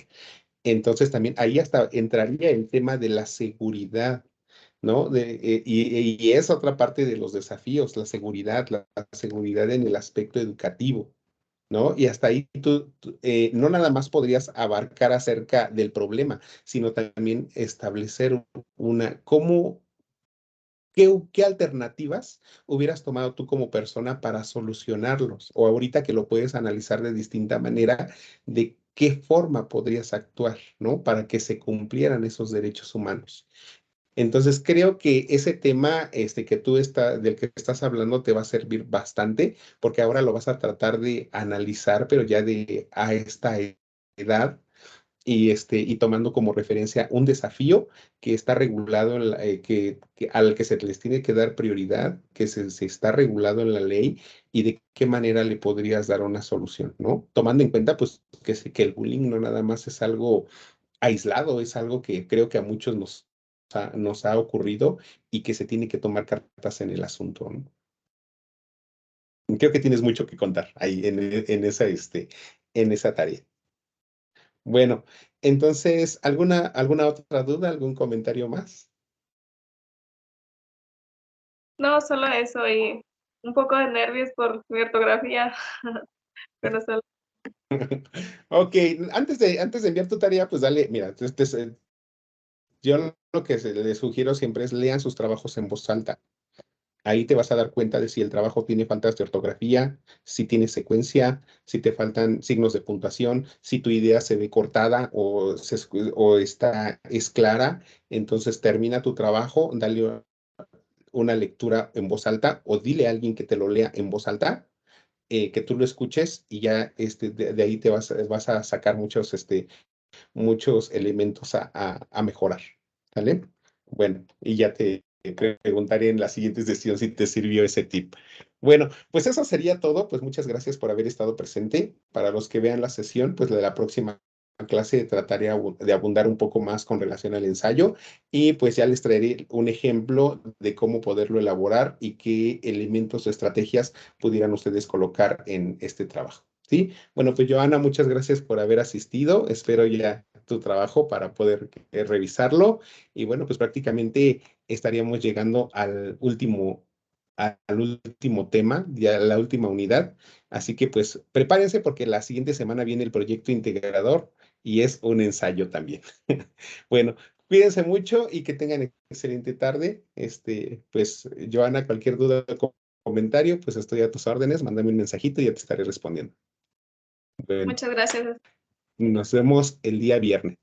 Speaker 1: Entonces, también ahí hasta entraría el tema de la seguridad, ¿no? Y es otra parte de los desafíos, la seguridad en el aspecto educativo. ¿No? Y hasta ahí tú, no nada más podrías abarcar acerca del problema, sino también establecer qué alternativas hubieras tomado tú como persona para solucionarlos, o ahorita que lo puedes analizar de distinta manera, de qué forma podrías actuar, ¿no? Para que se cumplieran esos derechos humanos. Entonces, creo que ese tema del que estás hablando te va a servir bastante, porque ahora lo vas a tratar de analizar, pero ya a esta edad y tomando como referencia un desafío que está regulado, al que se les tiene que dar prioridad, que se está regulado en la ley y de qué manera le podrías dar una solución, ¿no? Tomando en cuenta, pues, que el bullying no nada más es algo aislado, es algo que creo que a muchos nos ha ocurrido y que se tiene que tomar cartas en el asunto, ¿no? Creo que tienes mucho que contar ahí en esa tarea. Bueno, entonces, ¿alguna otra duda, algún comentario más?
Speaker 2: No, solo eso y un poco de nervios por mi ortografía, pero solo.
Speaker 1: Ok, antes de enviar tu tarea, pues dale, mira, yo lo que les sugiero siempre es lean sus trabajos en voz alta. Ahí te vas a dar cuenta de si el trabajo tiene faltas de ortografía, si tiene secuencia, si te faltan signos de puntuación, si tu idea se ve cortada es clara. Entonces termina tu trabajo, dale una lectura en voz alta o dile a alguien que te lo lea en voz alta, que tú lo escuches y ya de ahí vas a sacar muchos elementos a mejorar. ¿Vale? Bueno, y ya te preguntaré en la siguiente sesión si te sirvió ese tip. Bueno, pues eso sería todo. Pues muchas gracias por haber estado presente. Para los que vean la sesión, pues de la próxima clase trataré de abundar un poco más con relación al ensayo y pues ya les traeré un ejemplo de cómo poderlo elaborar y qué elementos o estrategias pudieran ustedes colocar en este trabajo. ¿Sí? Bueno, pues Joana, muchas gracias por haber asistido. Espero ya tu trabajo para poder revisarlo. Y bueno, pues prácticamente estaríamos llegando al último tema, ya la última unidad. Así que pues prepárense porque la siguiente semana viene el proyecto integrador y es un ensayo también. Bueno, Cuídense mucho y que tengan excelente tarde. Pues, Joana, cualquier duda o comentario, pues estoy a tus órdenes. Mándame un mensajito y ya te estaré respondiendo. Bueno,
Speaker 2: Muchas gracias.
Speaker 1: nos vemos el día viernes.